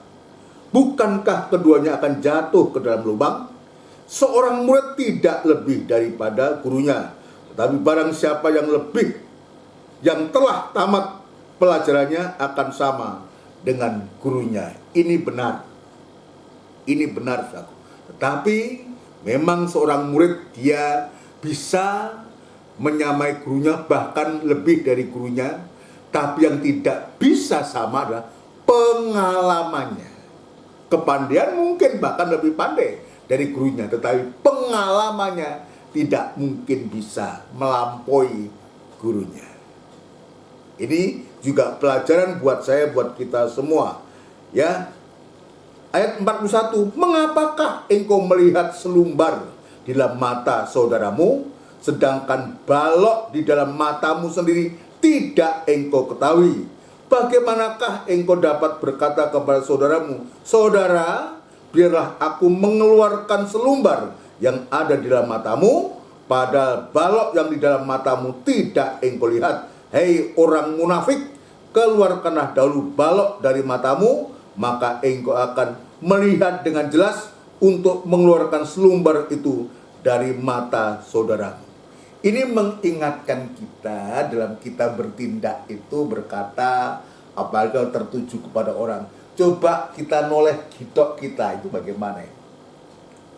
Bukankah keduanya akan jatuh ke dalam lubang? Seorang murid tidak lebih daripada gurunya. Tetapi barang siapa yang telah tamat pelajarannya akan sama dengan gurunya. Ini benar. Ini benar, saudara. Tetapi memang seorang murid dia bisa menyamai gurunya, bahkan lebih dari gurunya. Tapi yang tidak bisa sama adalah pengalamannya. Kepandaian mungkin bahkan lebih pandai dari gurunya, tetapi pengalamannya tidak mungkin bisa melampaui gurunya. Ini juga pelajaran buat saya, buat kita semua. Ya. Ayat 41, mengapakah engkau melihat selumbar di dalam mata saudaramu, sedangkan balok di dalam matamu sendiri tidak engkau ketahui? Bagaimanakah engkau dapat berkata kepada saudaramu, saudara, biarlah aku mengeluarkan selumbar yang ada di dalam matamu, padahal balok yang di dalam matamu tidak engkau lihat. Hei orang munafik, keluarkanlah dahulu balok dari matamu, maka engkau akan melihat dengan jelas untuk mengeluarkan selumbar itu dari mata saudaramu. Ini mengingatkan kita dalam kita bertindak itu berkata, apalagi kalau tertuju kepada orang, coba kita noleh gitok kita, itu bagaimana ya?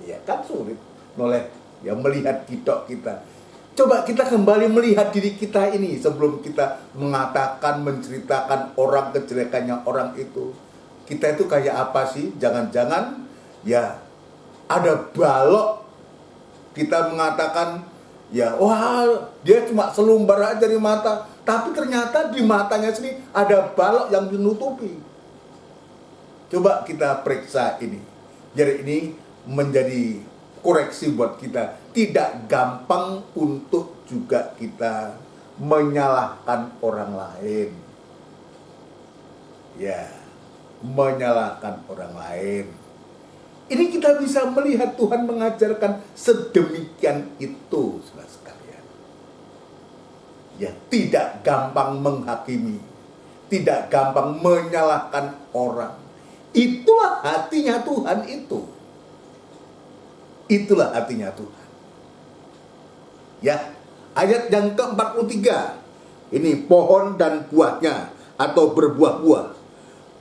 Ya kan sulit noleh, ya melihat gitok kita. Coba kita kembali melihat diri kita ini sebelum kita mengatakan, menceritakan orang kejelekannya orang itu. Kita itu kayak apa sih? Jangan-jangan ya ada balok, kita mengatakan ya, wah dia cuma selumbar aja di mata, tapi ternyata di matanya sendiri ada balok yang menutupi. Coba kita periksa ini, biar ini menjadi koreksi buat kita. Tidak gampang untuk juga kita menyalahkan orang lain. Ya, menyalahkan orang lain. Ini kita bisa melihat Tuhan mengajarkan sedemikian itu, saudara sekalian. Ya, tidak gampang menghakimi, tidak gampang menyalahkan orang. Itulah hatinya Tuhan itu. Itulah hatinya Tuhan. Ya, ayat yang ke-43. Ini pohon dan buahnya atau berbuah-buah.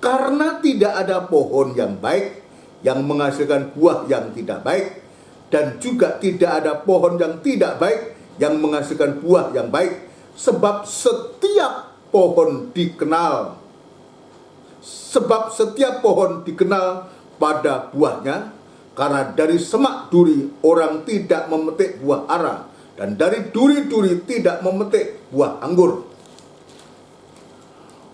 Karena tidak ada pohon yang baik yang menghasilkan buah yang tidak baik, dan juga tidak ada pohon yang tidak baik yang menghasilkan buah yang baik. Sebab setiap pohon dikenal pada buahnya. Karena dari semak duri orang tidak memetik buah ara, dan dari duri-duri tidak memetik buah anggur.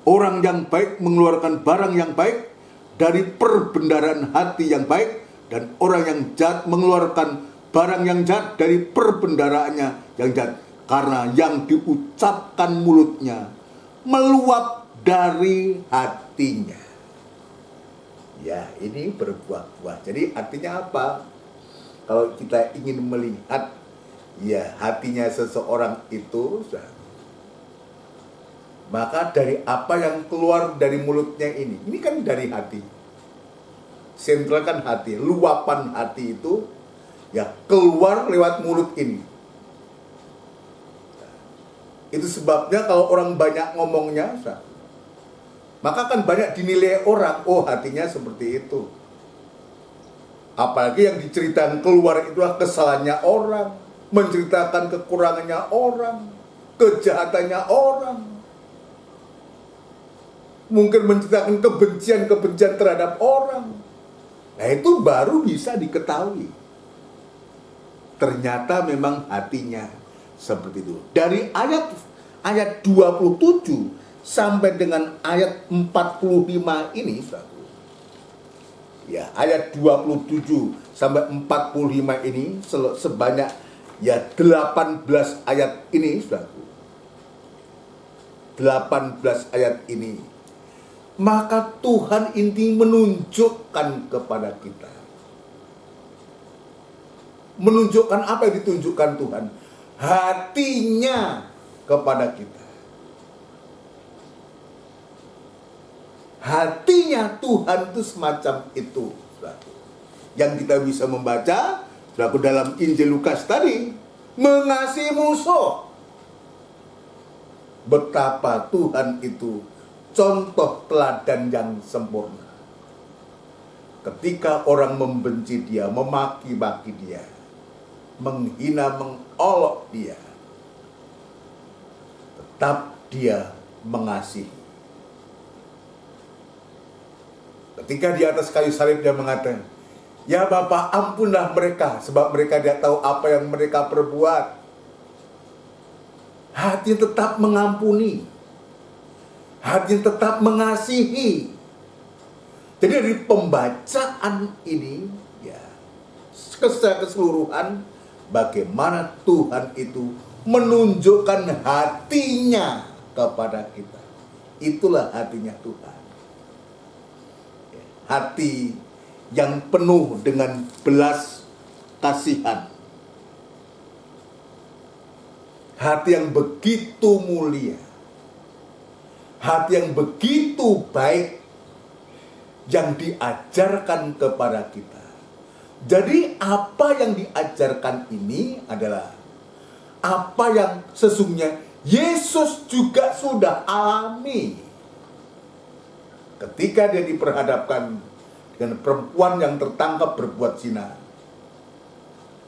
Orang yang baik mengeluarkan barang yang baik dari perbendaharaan hati yang baik, dan orang yang jahat mengeluarkan barang yang jahat dari perbendaharaannya yang jahat. Karena yang diucapkan mulutnya meluap dari hatinya. Ya, ini berbuah-buah. Jadi artinya apa? Kalau kita ingin melihat ya hatinya seseorang itu, maka dari apa yang keluar dari mulutnya ini kan dari hati. sentral kan hati. Luapan hati itu ya keluar lewat mulut ini. Itu sebabnya kalau orang banyak ngomongnya, maka kan banyak dinilai orang, oh hatinya seperti itu. Apalagi yang diceritakan keluar itulah kesalahannya orang, menceritakan kekurangannya orang, kejahatannya orang. Mungkin menceritakan kebencian-kebencian terhadap orang. Nah itu baru bisa diketahui. Ternyata memang hatinya seperti itu. Dari ayat 27 sampai dengan ayat 45 ini, ya, ayat 27 sampai 45 ini sebanyak ya 18 ayat ini, 18 ayat ini. Maka Tuhan ini menunjukkan kepada kita. Menunjukkan apa yang ditunjukkan Tuhan? Hatinya kepada kita. Hatinya Tuhan itu semacam itu, saudaraku. Yang kita bisa membaca, saudaraku, dalam Injil Lukas tadi, mengasihi musuh. Betapa Tuhan itu contoh teladan yang sempurna. Ketika orang membenci dia, memaki-maki dia, menghina, mengolok dia, tetap dia mengasihi. Ketika di atas kayu salib dia mengatakan, ya Bapa, ampunlah mereka, sebab mereka tidak tahu apa yang mereka perbuat. Hati tetap mengampuni, hati tetap mengasihi. Jadi dari pembacaan ini, ya, secara keseluruhan, bagaimana Tuhan itu menunjukkan hatinya kepada kita. Itulah hatinya Tuhan. Hati yang penuh dengan belas kasihan. Hati yang begitu mulia. Hati yang begitu baik yang diajarkan kepada kita. Jadi apa yang diajarkan ini adalah apa yang sesungguhnya Yesus juga sudah alami. Ketika dia diperhadapkan dengan perempuan yang tertangkap berbuat zina,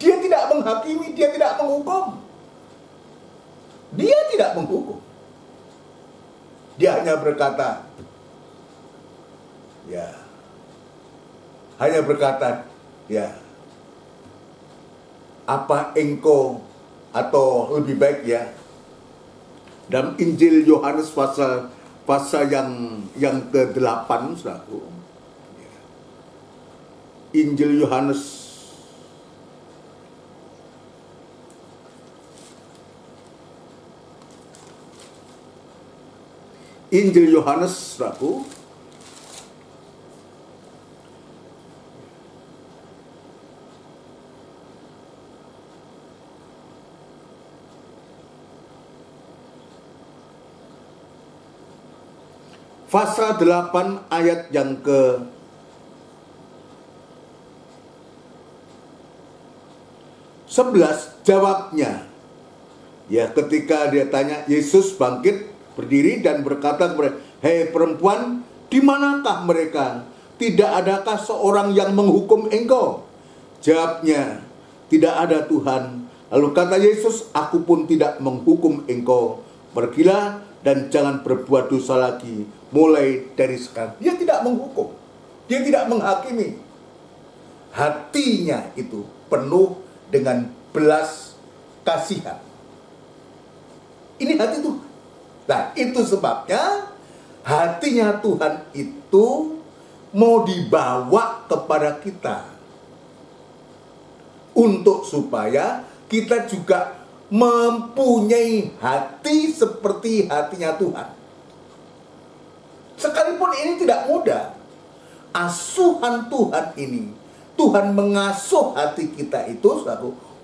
dia tidak menghakimi, dia tidak menghukum. Dia tidak menghukum. Dia hanya berkata, ya, apa engkau, atau lebih baik ya, dalam Injil Yohanes pasal yang ke-8, saudaraku. Injil Yohanes saudaraku, pasal 8 ayat yang ke 11 jawabnya. Ya, ketika dia tanya, Yesus bangkit, berdiri dan berkata kepada, hei perempuan, di manakah mereka? Tidak adakah seorang yang menghukum engkau? Jawabnya, tidak ada Tuhan. Lalu kata Yesus, aku pun tidak menghukum engkau. Pergilah dan jangan berbuat dosa lagi mulai dari sekarang. Dia tidak menghukum, dia tidak menghakimi. Hatinya itu penuh dengan belas kasihan. Ini hati Tuhan. Nah, itu sebabnya hatinya Tuhan itu mau dibawa kepada kita, untuk supaya kita juga mempunyai hati seperti hatinya Tuhan. Sekalipun ini tidak mudah, asuhan Tuhan ini, Tuhan mengasuh hati kita itu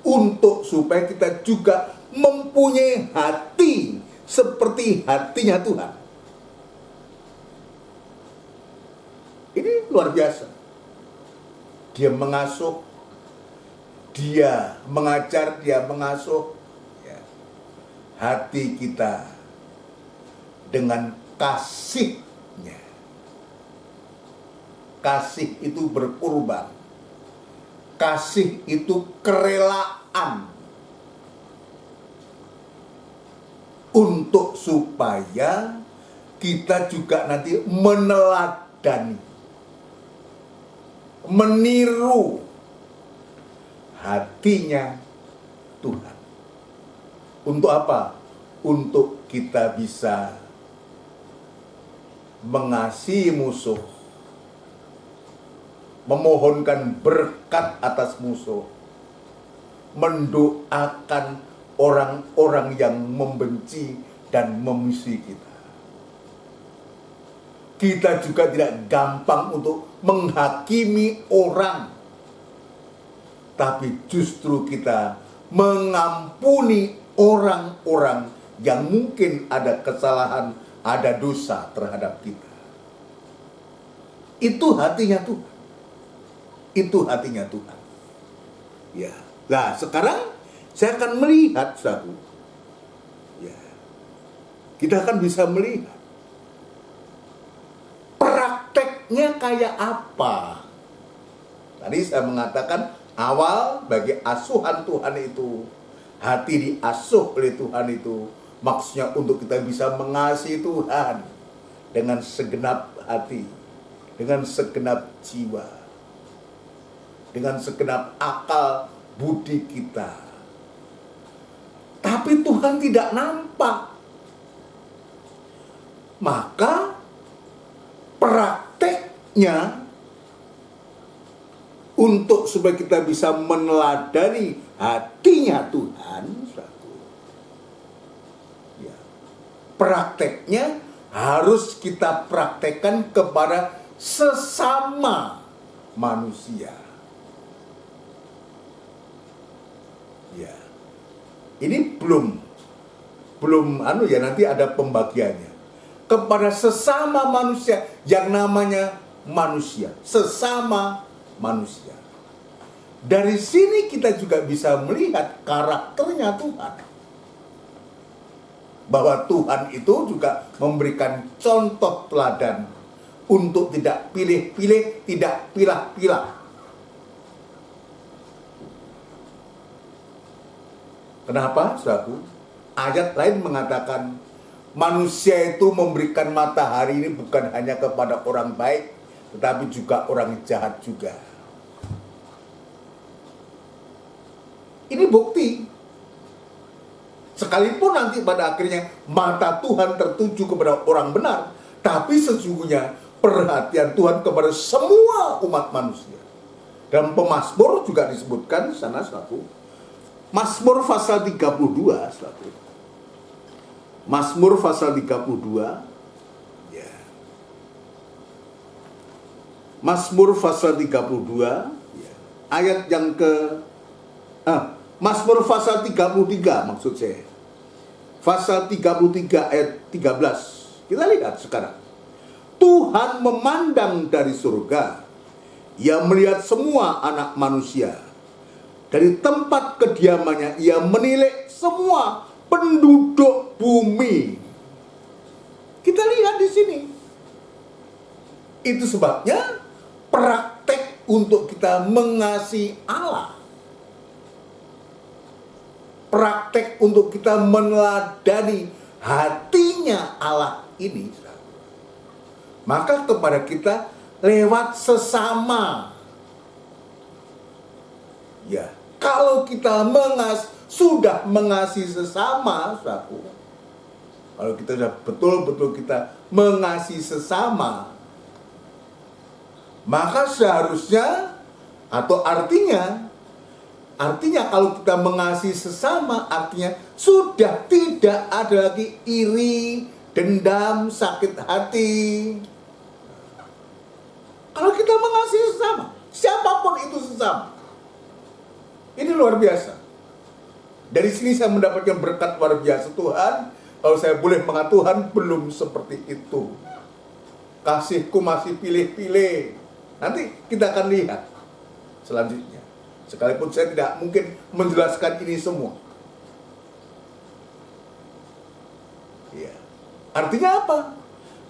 untuk supaya kita juga mempunyai hati seperti hatinya Tuhan. Ini luar biasa. dia mengasuh, dia mengajar, dia mengasuh ya, hati kita dengan kasihnya. Kasih itu berkorban. Kasih itu kerelaan untuk supaya kita juga nanti meneladani, meniru hatinya Tuhan. Untuk apa? Untuk kita bisa mengasihi musuh, memohonkan berkat atas musuh, mendoakan orang-orang yang membenci dan memusuhi kita. Kita juga tidak gampang untuk menghakimi orang, tapi justru kita mengampuni orang-orang yang mungkin ada kesalahan, ada dosa terhadap kita. Itu hatinya Tuhan. Itu hatinya Tuhan. Ya. Nah, sekarang saya akan melihat satu. Ya. Kita akan bisa melihat prakteknya kayak apa. Tadi saya mengatakan awal bagi asuhan Tuhan itu, hati diasuh oleh Tuhan itu, maksudnya untuk kita bisa mengasihi Tuhan dengan segenap hati, dengan segenap jiwa, dengan segenap akal budi kita. Tapi Tuhan tidak nampak. Maka prakteknya untuk supaya kita bisa meneladani hatinya Tuhan, ya, prakteknya harus kita praktekkan kepada sesama manusia. Ya, ini belum nanti ada pembagiannya. Kepada sesama manusia yang namanya manusia, sesama manusia. Dari sini kita juga bisa melihat karakternya Tuhan. Bahwa Tuhan itu juga memberikan contoh teladan untuk tidak pilih-pilih, tidak pilah-pilah. Kenapa, saudaraku? Ayat lain mengatakan manusia itu memberikan matahari ini bukan hanya kepada orang baik, tetapi juga orang jahat juga. Ini bukti. Sekalipun nanti pada akhirnya mata Tuhan tertuju kepada orang benar, tapi sesungguhnya perhatian Tuhan kepada semua umat manusia. Dalam Pemazmur juga disebutkan sana satu. Mazmur pasal 32 satu. Mazmur pasal 32. Ya. Mazmur pasal 32 ya. Ayat yang Mazmur pasal 33 maksud saya. Pasal 33 ayat 13. Kita lihat sekarang. Tuhan memandang dari surga. Ia melihat semua anak manusia. Dari tempat kediamannya ia menilai semua penduduk bumi. Kita lihat di sini. Itu sebabnya praktek untuk kita mengasihi Allah. Praktek untuk kita meneladani hatinya Allah ini. Maka kepada kita lewat sesama. Ya, kalau kita sudah mengasihi sesama, saudaraku. Kalau kita sudah betul-betul kita mengasihi sesama, maka seharusnya atau artinya kalau kita mengasihi sesama, artinya sudah tidak ada lagi iri, dendam, sakit hati. Kalau kita mengasihi sesama, siapapun itu sesama. Ini luar biasa. Dari sini saya mendapatkan berkat luar biasa. Tuhan, kalau saya boleh mengatakan Tuhan belum seperti itu. Kasihku masih pilih-pilih. Nanti kita akan lihat. selanjutnya. Sekalipun saya tidak mungkin menjelaskan ini semua. Ya. Artinya apa?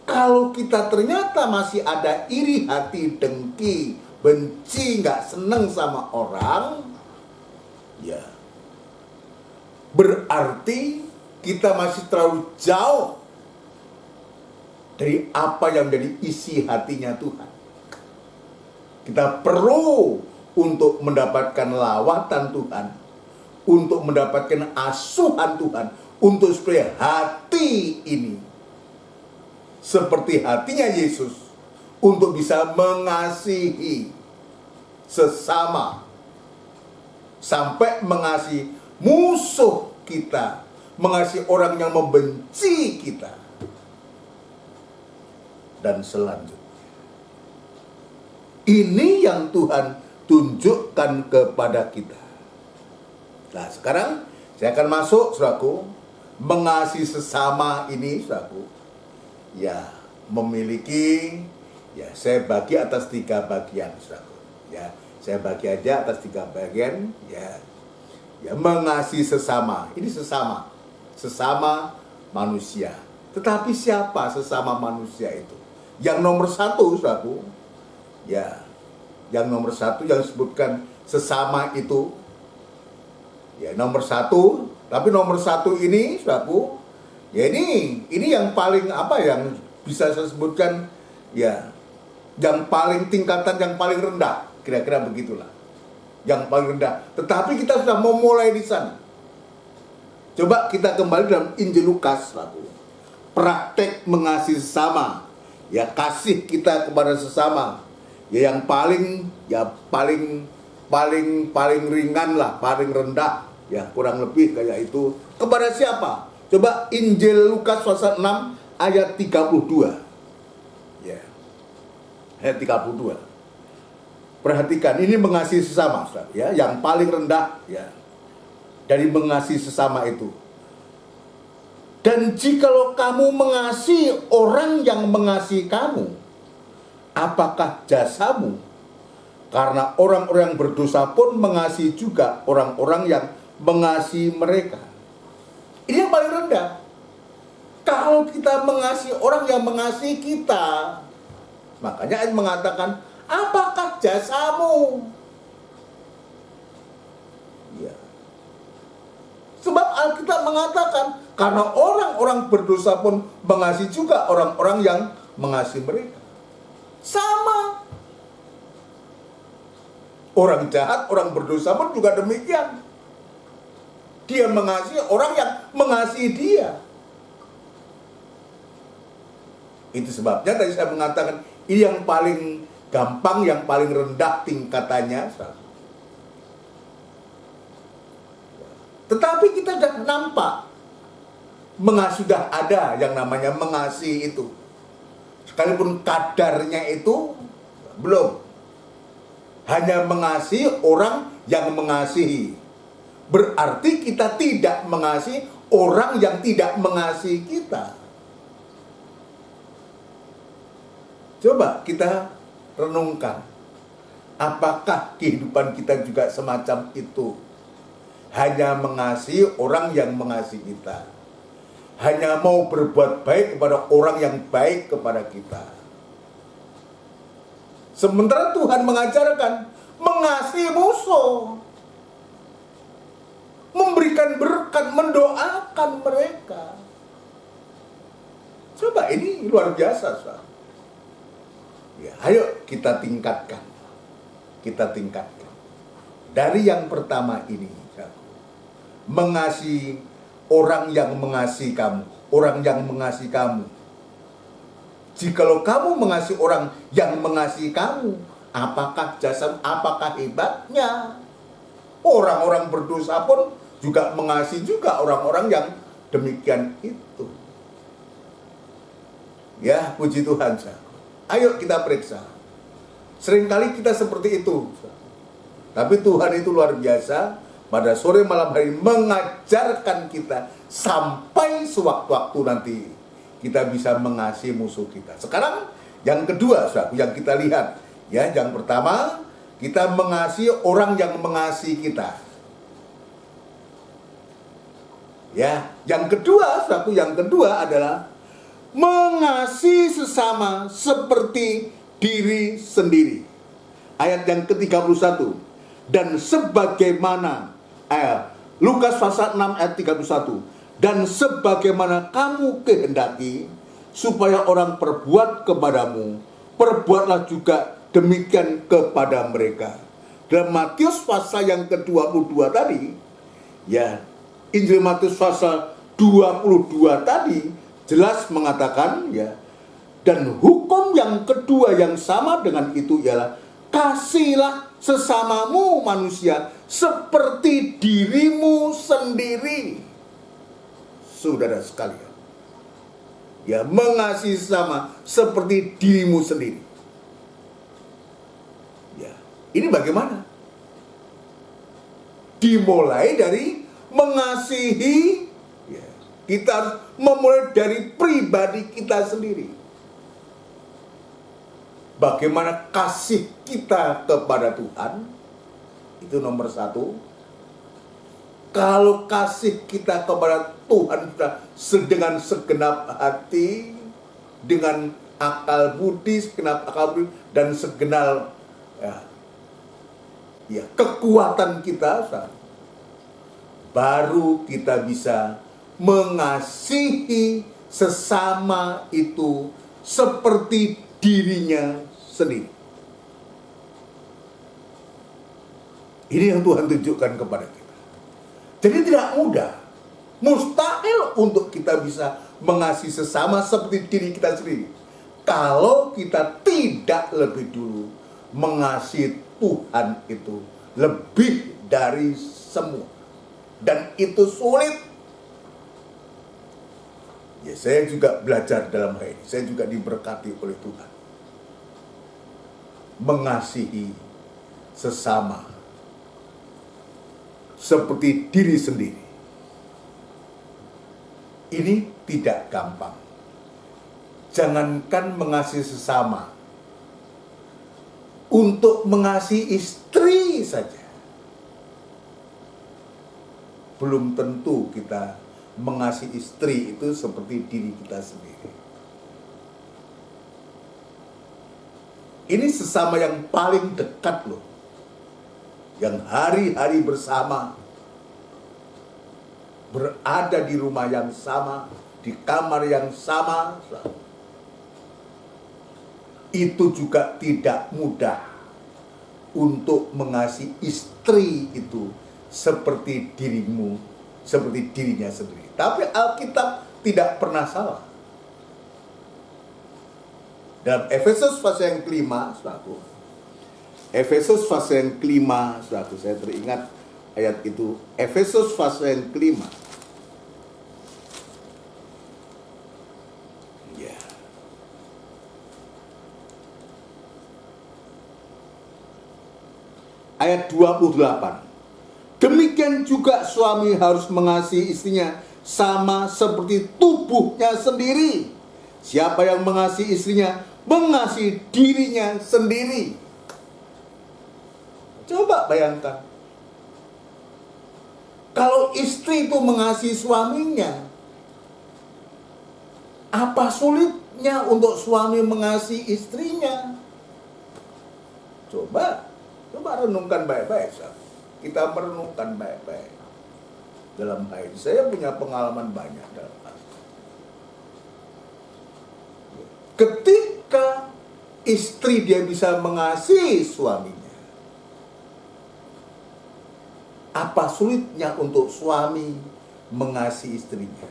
Kalau kita ternyata masih ada iri hati, dengki, benci, nggak seneng sama orang, ya berarti kita masih terlalu jauh dari apa yang menjadi isi hatinya Tuhan. Kita perlu untuk mendapatkan lawatan Tuhan, untuk mendapatkan asuhan Tuhan, untuk supaya hati ini seperti hatinya Yesus, untuk bisa mengasihi sesama, sampai mengasihi musuh kita, mengasihi orang yang membenci kita, dan selanjutnya. Ini yang Tuhan tunjukkan kepada kita. Nah, sekarang saya akan masuk, saudaraku, mengasihi sesama ini, saudaraku, ya memiliki, ya saya bagi atas 3 bagian, saudaraku. Ya, saya bagi aja atas 3 bagian, ya mengasihi sesama. Ini sesama manusia. Tetapi siapa sesama manusia itu? Yang nomor 1, saudaraku, ya, yang nomor 1 yang disebutkan sesama itu, ya nomor 1. Tapi nomor 1 ini, saudaraku, ya ini yang paling yang bisa saya sebutkan, ya yang paling tingkatan yang paling rendah, kira-kira begitulah, yang paling rendah. Tetapi kita sudah mau mulai di sana. Coba kita kembali dalam Injil Lukas, saudaraku. Praktek mengasihi sesama, ya kasih kita kepada sesama, ya yang paling ringan lah, paling rendah, ya kurang lebih kayak itu. Kepada siapa? Coba Injil Lukas pasal 6 ayat 32. Ya. Ayat 32. Perhatikan, ini mengasihi sesama, saudara, ya, yang paling rendah, ya, dari mengasihi sesama itu. Dan jikalau kamu mengasihi orang yang mengasihi kamu, apakah jasamu? Karena orang-orang yang berdosa pun mengasihi juga orang-orang yang mengasihi mereka. Ini yang paling rendah. Kalau kita mengasihi orang yang mengasihi kita, makanya ayat mengatakan, apakah jasamu? Ya. Sebab Alkitab mengatakan, karena orang-orang berdosa pun mengasihi juga orang-orang yang mengasihi mereka. Sama. Orang jahat, orang berdosa pun juga demikian. Dia mengasihi orang yang mengasihi dia. Itu sebabnya tadi saya mengatakan, ini yang paling gampang, yang paling rendah tingkatannya. Tetapi kita sudah nampak, sudah ada yang namanya mengasihi itu. Sekalipun kadarnya itu belum. Hanya mengasihi orang yang mengasihi. Berarti kita tidak mengasihi orang yang tidak mengasihi kita. Coba kita renungkan. Apakah kehidupan kita juga semacam itu? Hanya mengasihi orang yang mengasihi kita. Hanya mau berbuat baik kepada orang yang baik kepada kita. Sementara Tuhan mengajarkan mengasihi musuh, memberikan berkat, mendoakan mereka. Coba, ini luar biasa, saudara. Ya, ayo kita tingkatkan. Kita tingkatkan. Dari yang pertama ini, mengasihi orang yang mengasihi kamu, orang yang mengasihi kamu. Jikalau kamu mengasihi orang yang mengasihi kamu, apakah jasa, apakah hebatnya? Orang-orang berdosa pun juga mengasihi juga orang-orang yang demikian itu. Ya, puji Tuhan. Ayo kita periksa. Seringkali kita seperti itu. Tapi Tuhan itu luar biasa. Pada sore malam hari mengajarkan kita sampai sewaktu-waktu nanti kita bisa mengasihi musuh kita. Sekarang yang kedua, saudara, yang kita lihat, ya, yang pertama Kita mengasihi orang yang mengasihi kita. Ya, yang kedua adalah mengasihi sesama seperti diri sendiri. Ayat yang ke-31. Dan sebagaimana Lukas pasal 6 ayat 31. Dan sebagaimana kamu kehendaki supaya orang perbuat kepadamu, perbuatlah juga demikian kepada mereka. Dalam Matius pasal yang ke-22 tadi, ya, Injil Matius pasal 22 tadi jelas mengatakan, ya, dan hukum yang kedua yang sama dengan itu ialah kasihilah sesamamu manusia seperti dirimu sendiri. Saudara sekalian, ya, mengasihi sesama seperti dirimu sendiri. Ya, ini bagaimana? Dimulai dari mengasihi, ya, kita harus memulai dari pribadi kita sendiri. Bagaimana kasih kita kepada Tuhan, itu nomor satu. Kalau kasih kita kepada Tuhan kita dengan segenap hati, dengan akal budi, segenap akal budi, dan segenap kekuatan kita, baru kita bisa mengasihi sesama itu seperti dirinya sendiri. Ini yang Tuhan tunjukkan kepada kita. Jadi tidak mudah, mustahil untuk kita bisa mengasihi sesama seperti diri kita sendiri kalau kita tidak lebih dulu mengasihi Tuhan itu lebih dari semua. Dan itu sulit. Ya, saya juga belajar dalam hal ini. Saya juga diberkati oleh Tuhan. Mengasihi sesama seperti diri sendiri. Ini tidak gampang. Jangankan mengasihi sesama, untuk mengasihi istri saja belum tentu kita mengasihi istri itu seperti diri kita sendiri. Ini sesama yang paling dekat loh, yang hari-hari bersama, berada di rumah yang sama, di kamar yang sama. Itu juga tidak mudah untuk mengasihi istri itu seperti dirimu, seperti dirinya sendiri. Tapi Alkitab tidak pernah salah. Dalam Efesus pasal yang kelima, saudaraku, Efesus pasal yang kelima, saudaraku, saya teringat ayat itu. Efesus pasal yang kelima. Ya. Ayat 28. Demikian juga suami harus mengasihi istrinya sama seperti tubuhnya sendiri. Siapa yang mengasihi istrinya, mengasihi dirinya sendiri. Coba bayangkan, kalau istri itu mengasihi suaminya, apa sulitnya untuk suami mengasihi istrinya? Coba renungkan baik-baik. Kita merenungkan baik-baik dalam hal ini. Saya punya pengalaman banyak dalam hal ini. Ketika istri dia bisa mengasihi suaminya, apa sulitnya untuk suami mengasihi istrinya?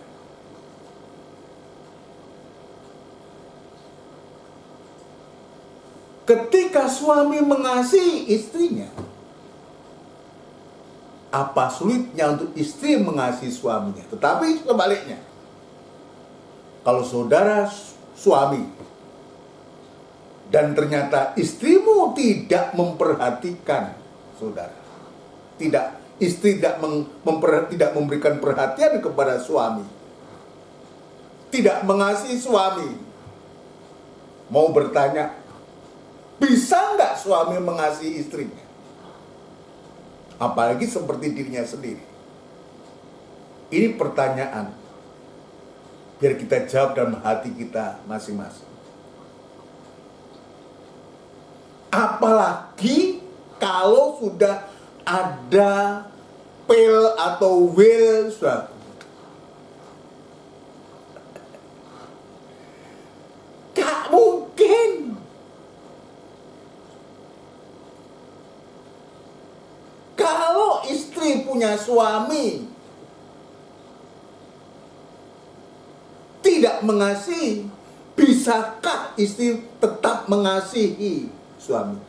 Ketika suami mengasihi istrinya, apa sulitnya untuk istri mengasihi suaminya? Tetapi sebaliknya, kalau saudara suami dan ternyata istrimu tidak memperhatikan saudara, istri tidak memberikan perhatian kepada suami, tidak mengasihi suami, mau bertanya, Bisa nggak suami mengasihi istrinya? Apalagi seperti dirinya sendiri. Ini pertanyaan. Biar kita jawab dalam hati kita masing-masing. Apalagi kalau sudah ada pel atau will, saudara. Gak mungkin. Kalau istri punya suami tidak mengasihi, bisakah istri tetap mengasihi suami?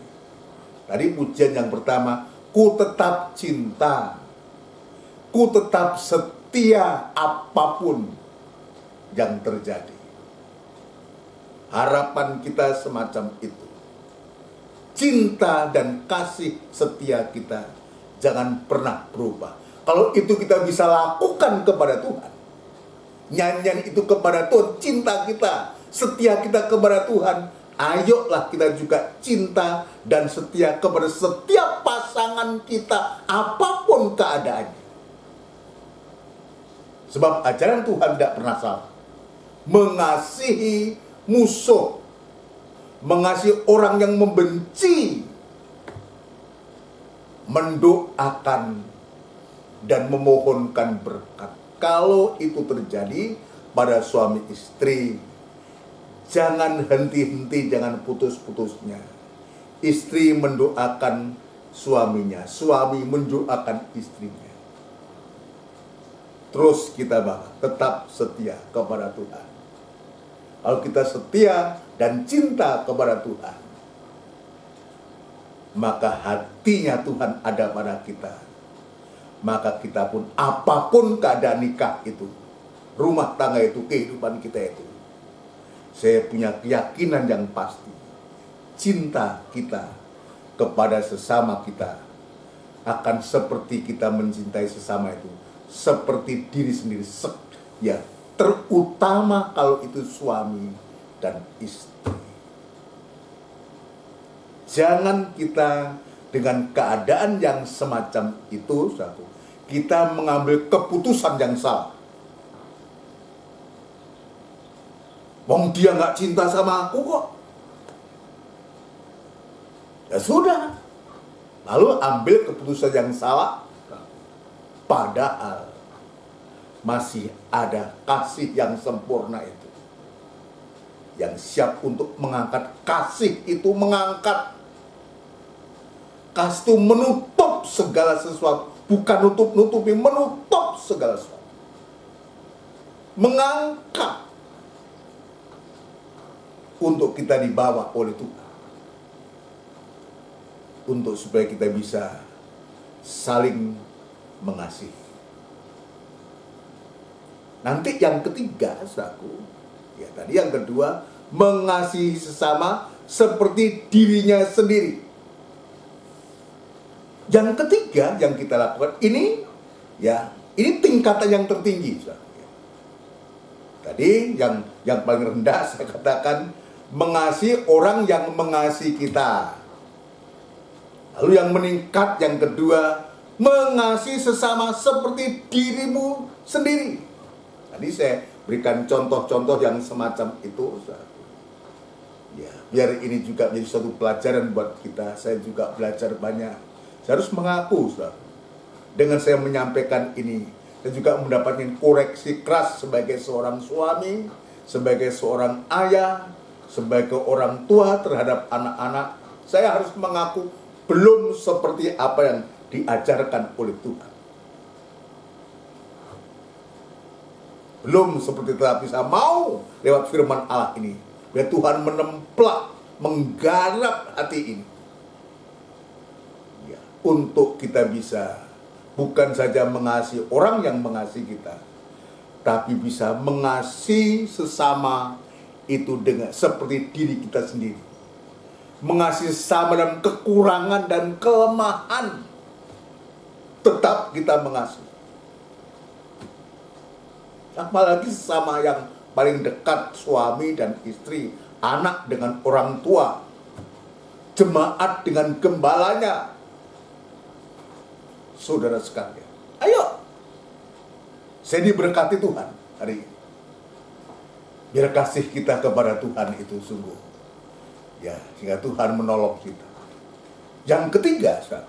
Tadi pujian yang pertama, ku tetap cinta, ku tetap setia apapun yang terjadi. Harapan kita semacam itu. Cinta dan kasih setia kita jangan pernah berubah. Kalau itu kita bisa lakukan kepada Tuhan, nyanyian itu kepada Tuhan, cinta kita, setia kita kepada Tuhan, ayolah kita juga cinta dan setia kepada setiap pasangan kita, apapun keadaannya. Sebab ajaran Tuhan tidak pernah salah. Mengasihi musuh, mengasihi orang yang membenci, mendoakan dan memohonkan berkat. Kalau itu terjadi pada suami istri, jangan henti-henti, jangan putus-putusnya. Istri mendoakan suaminya, suami mendoakan istrinya. Terus kita tetap setia kepada Tuhan. Kalau kita setia dan cinta kepada Tuhan, maka hatinya Tuhan ada pada kita. Maka kita pun, apapun keadaan nikah itu, rumah tangga itu, kehidupan kita itu, saya punya keyakinan yang pasti, cinta kita kepada sesama kita akan seperti kita mencintai sesama itu, seperti diri sendiri. Ya, terutama kalau itu suami dan istri. Jangan kita dengan keadaan yang semacam itu, kita mengambil keputusan yang salah. Wong dia nggak cinta sama aku kok. Ya sudah. Lalu ambil keputusan yang salah. Padahal masih ada kasih yang sempurna itu. Yang siap untuk mengangkat kasih itu, mengangkat. Kasih itu menutup segala sesuatu. Bukan nutup-nutupi, menutup segala sesuatu. Mengangkat. Untuk kita dibawa oleh Tuhan. Untuk supaya kita bisa saling mengasihi. Nanti yang ketiga, saudaraku, ya tadi yang kedua, mengasihi sesama seperti dirinya sendiri. Yang ketiga yang kita lakukan ini, ya ini tingkatan yang tertinggi, saudara. Tadi yang paling rendah saya katakan mengasihi orang yang mengasihi kita. Lalu yang meningkat yang kedua, mengasihi sesama seperti dirimu sendiri. Tadi saya berikan contoh-contoh yang semacam itu. Ya, biar ini juga menjadi suatu pelajaran buat kita. Saya juga belajar banyak. Saya harus mengaku, saudara. Dengan saya menyampaikan ini, saya juga mendapatkan koreksi keras sebagai seorang suami, sebagai seorang ayah, sebagai orang tua terhadap anak-anak. Saya harus mengaku belum seperti apa yang diajarkan oleh Tuhan. Belum seperti, tetapi saya mau lewat firman Allah ini, biar Tuhan menemplak, menggarap hati ini. Ya, untuk kita bisa bukan saja mengasihi orang yang mengasihi kita, tapi bisa mengasihi sesama itu dengan seperti diri kita sendiri. Mengasihi sesama dalam kekurangan dan kelemahan, tetap kita mengasihi. Apalagi sesama yang paling dekat, suami dan istri, anak dengan orang tua. jemaat dengan gembalanya. Saudara sekalian, ayo, saya diberkati Tuhan hari ini. Biar kasih kita kepada Tuhan itu sungguh, ya, sehingga Tuhan menolong kita. Yang ketiga, saudara,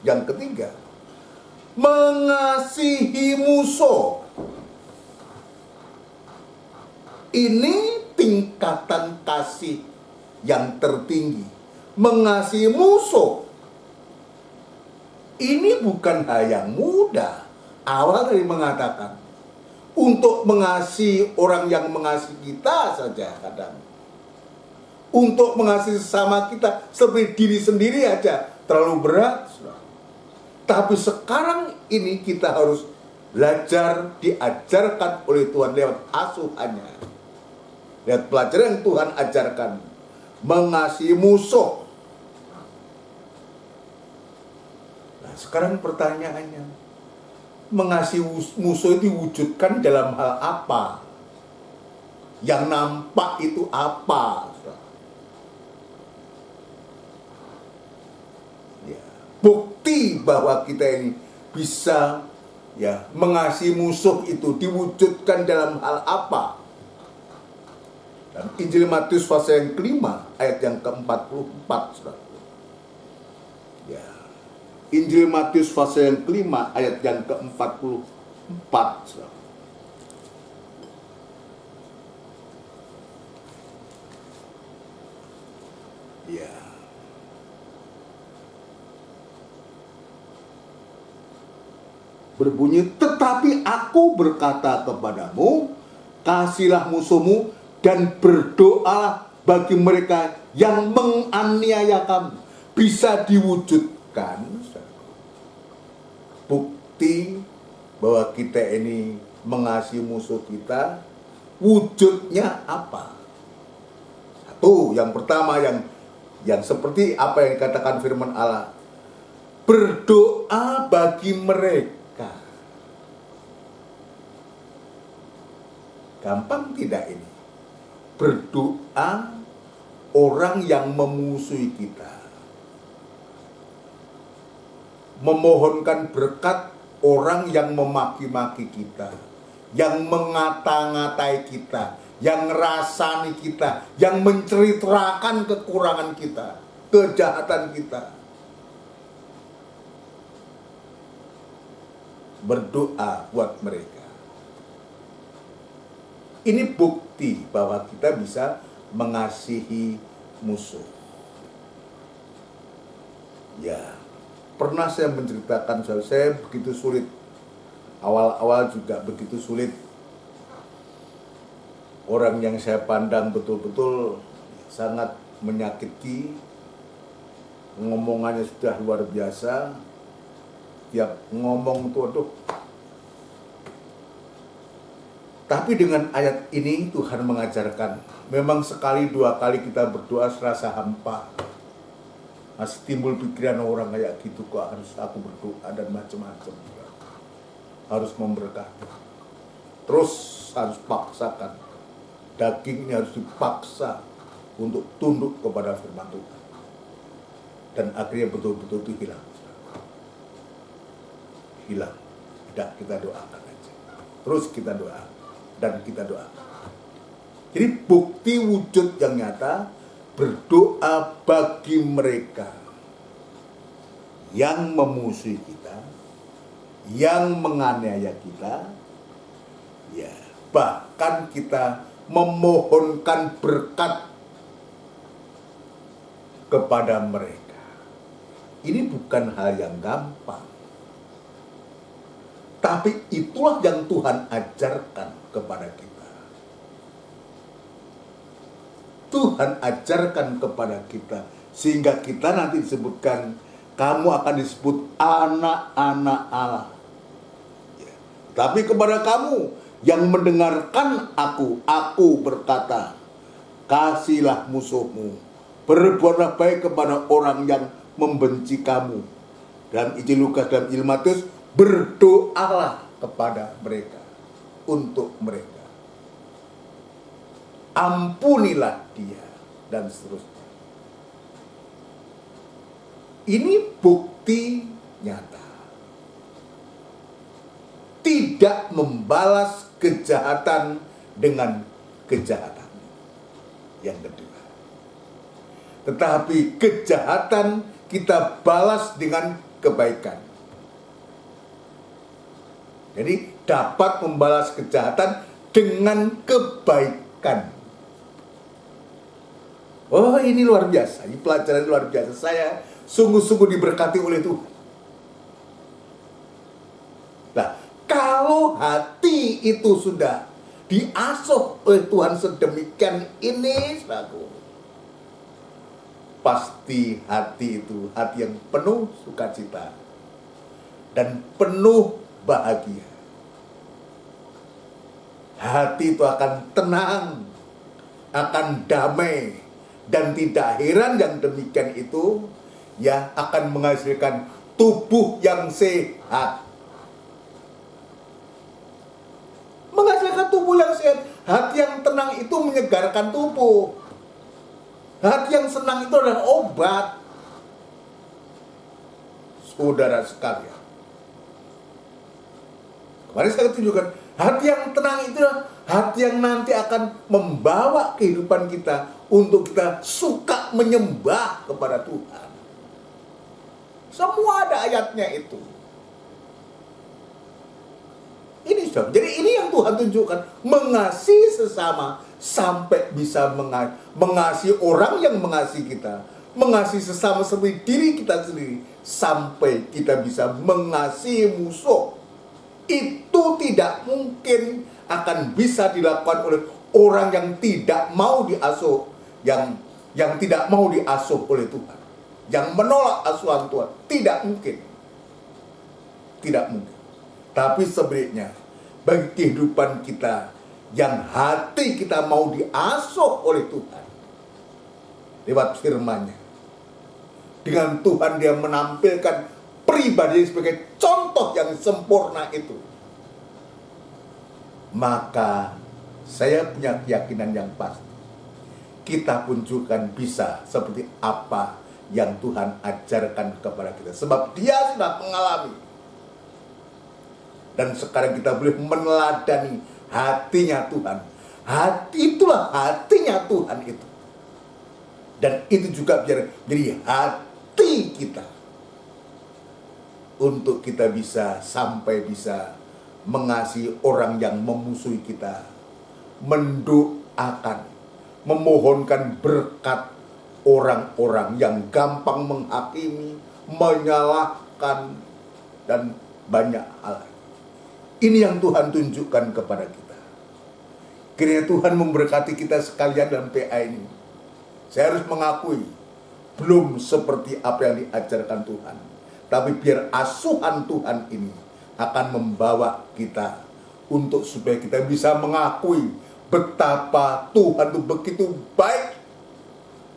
yang ketiga, mengasihi musuh. Ini tingkatan kasih yang tertinggi. Mengasihi musuh. Ini bukan hal yang mudah. Awal tadi mengatakan, untuk mengasihi orang yang mengasihi kita saja kadang. Untuk mengasihi sesama kita seperti diri sendiri aja terlalu berat. Tapi sekarang ini kita harus belajar, diajarkan oleh Tuhan lewat asuhannya. Lewat pelajaran yang Tuhan ajarkan. Mengasihi musuh. Nah, sekarang pertanyaannya, mengasihi musuh itu diwujudkan dalam hal apa? Yang nampak itu apa? Ya, bukti bahwa kita ini bisa, ya, mengasihi musuh itu diwujudkan dalam hal apa? Dan Injil Matius pasal yang kelima ayat yang ke-44, saudara. Ya. Injil Matius pasal yang kelima ayat yang ke-44, saudara. Ya. Berbunyi, tetapi aku berkata kepadamu, kasihilah musuhmu dan berdoalah bagi mereka yang menganiaya kamu. Bisa diwujudkan. Bukti bahwa kita ini mengasihi musuh kita, wujudnya apa? Satu, yang pertama yang seperti apa yang dikatakan firman Allah, berdoa bagi mereka. Gampang tidak ini? Berdoa orang yang memusuhi kita, memohonkan berkat orang yang memaki-maki kita, yang mengata-ngatai kita, yang ngerasani kita, yang menceritakan kekurangan kita, kejahatan kita. Berdoa buat mereka. Ini bukti bahwa kita bisa mengasihi musuh. Ya, pernah saya menceritakan, saya begitu sulit. Awal-awal juga begitu sulit. Orang yang saya pandang betul-betul sangat menyakiti. Ngomongannya sudah luar biasa. Tiap ngomong tuh, aduh. Tapi dengan ayat ini Tuhan mengajarkan, memang sekali dua kali kita berdoa serasa hampa. Masih timbul pikiran orang kayak gitu, kok harus aku berdoa dan macam-macam. Harus memberkati. Terus harus paksakan. Daging ini harus dipaksa untuk tunduk kepada firman Tuhan. Dan akhirnya betul-betul itu hilang. Hilang. Tidak, kita doakan aja. Terus kita doa. Dan kita doakan. Jadi bukti wujud yang nyata, berdoa bagi mereka yang memusuhi kita, yang menganiaya kita, ya, bahkan kita memohonkan berkat kepada mereka. Ini bukan hal yang gampang. Tapi itulah yang Tuhan ajarkan kepada kita. Tuhan ajarkan kepada kita, sehingga kita nanti disebutkan, kamu akan disebut anak-anak Allah. Ya. Tapi kepada kamu yang mendengarkan aku berkata, kasihilah musuhmu, berbuatlah baik kepada orang yang membenci kamu. Dan Injil Lukas dan Injil Matius, berdoalah kepada mereka, untuk mereka. Ampunilah dia, dan seterusnya. Ini bukti nyata. Tidak membalas kejahatan dengan kejahatan. Yang kedua. Tetapi kejahatan kita balas dengan kebaikan. Jadi dapat membalas kejahatan dengan kebaikan. Oh, ini luar biasa. Ini pelajaran luar biasa. Saya sungguh-sungguh diberkati oleh Tuhan. Nah, kalau hati itu sudah diasuh oleh Tuhan sedemikian ini, saudaraku, pasti hati itu hati yang penuh sukacita dan penuh bahagia. Hati itu akan tenang, akan damai, dan tidak heran yang demikian itu ya akan menghasilkan tubuh yang sehat. Menghasilkan tubuh yang sehat. Hati yang tenang itu menyegarkan tubuh. Hati yang senang itu adalah obat. Saudara sekalian, kemarin saya tunjukkan, hati yang tenang itu adalah hati yang nanti akan membawa kehidupan kita untuk kita suka menyembah kepada Tuhan. Semua ada ayatnya itu. Ini sebab. Jadi ini yang Tuhan tunjukkan, mengasihi sesama sampai bisa mengasihi orang yang mengasihi kita, mengasihi sesama seperti diri kita sendiri, sampai kita bisa mengasihi musuh. Itu tidak mungkin akan bisa dilakukan oleh orang yang tidak mau diasuh, yang tidak mau diasuh oleh Tuhan, yang menolak asuhan Tuhan. Tidak mungkin. Tidak mungkin. Tapi sebaliknya, bagi kehidupan kita yang hati kita mau diasuh oleh Tuhan lewat firman-Nya, dengan Tuhan dia menampilkan pribadi sebagai contoh yang sempurna itu, maka saya punya keyakinan yang pasti, kita pun juga bisa seperti apa yang Tuhan ajarkan kepada kita, sebab dia sudah mengalami. Dan sekarang kita boleh meneladani hatinya Tuhan. Hati itulah hatinya Tuhan itu. Dan itu juga jadi hati kita, untuk kita bisa sampai bisa mengasihi orang yang memusuhi kita, mendoakan, memohonkan berkat orang-orang yang gampang menghakimi, menyalahkan, dan banyak hal. Ini yang Tuhan tunjukkan kepada kita. Kiranya Tuhan memberkati kita sekalian dalam PA ini. Saya harus mengakui, belum seperti apa yang diajarkan Tuhan. Tapi biar asuhan Tuhan ini akan membawa kita untuk supaya kita bisa mengakui betapa Tuhan itu begitu baik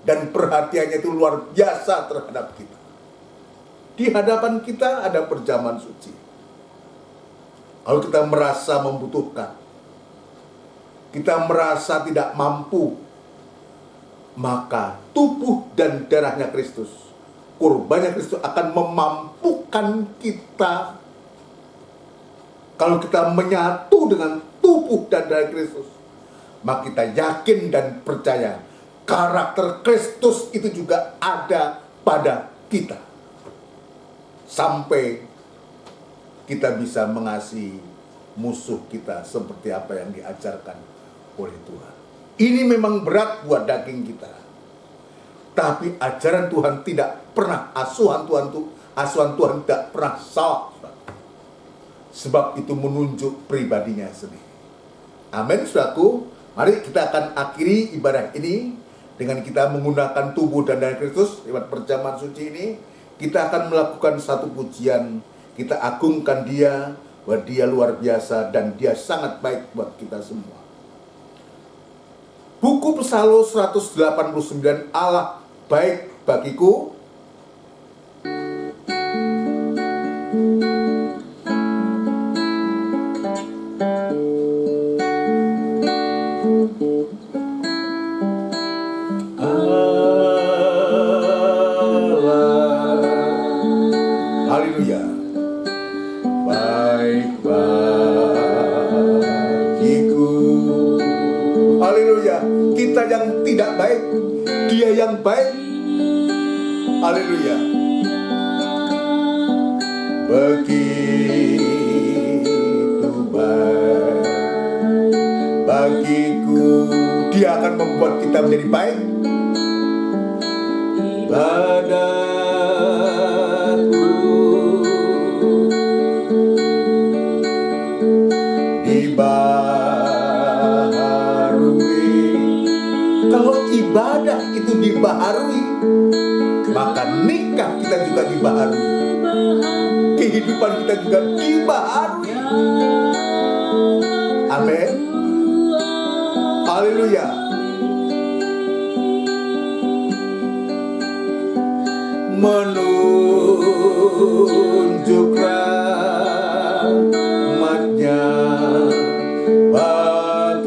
dan perhatiannya itu luar biasa terhadap kita. Di hadapan kita ada perjamuan suci. Kalau kita merasa membutuhkan, kita merasa tidak mampu, maka tubuh dan darahnya Kristus, kurbannya Kristus akan memampukan kita. Kalau kita menyatu dengan tubuh dan darah Kristus, maka kita yakin dan percaya karakter Kristus itu juga ada pada kita. Sampai kita bisa mengasihi musuh kita seperti apa yang diajarkan oleh Tuhan. Ini memang berat buat daging kita. Tapi ajaran Tuhan tidak pernah, asuhan Tuhan tidak pernah salah. Sebab itu menunjuk pribadinya sendiri. Amin, saudaraku. Mari kita akan akhiri ibadah ini dengan kita menggunakan tubuh dan darah Kristus lewat perjamuan suci ini. Kita akan melakukan satu pujian. Kita agungkan dia, bahwa dia luar biasa dan dia sangat baik buat kita semua. Buku Psalm 189, Allah baik bagiku. Allah baik. Haleluya. Begitu baik bagiku. Dia akan membuat kita menjadi baik. Ibadahku dibaharui. Kalau ibadah itu dibaharui, maka nikah kita juga dibaharui. Kehidupan kita juga dibaharui. Amin. Haleluya. Menunjuk rahmat-Nya bagiku.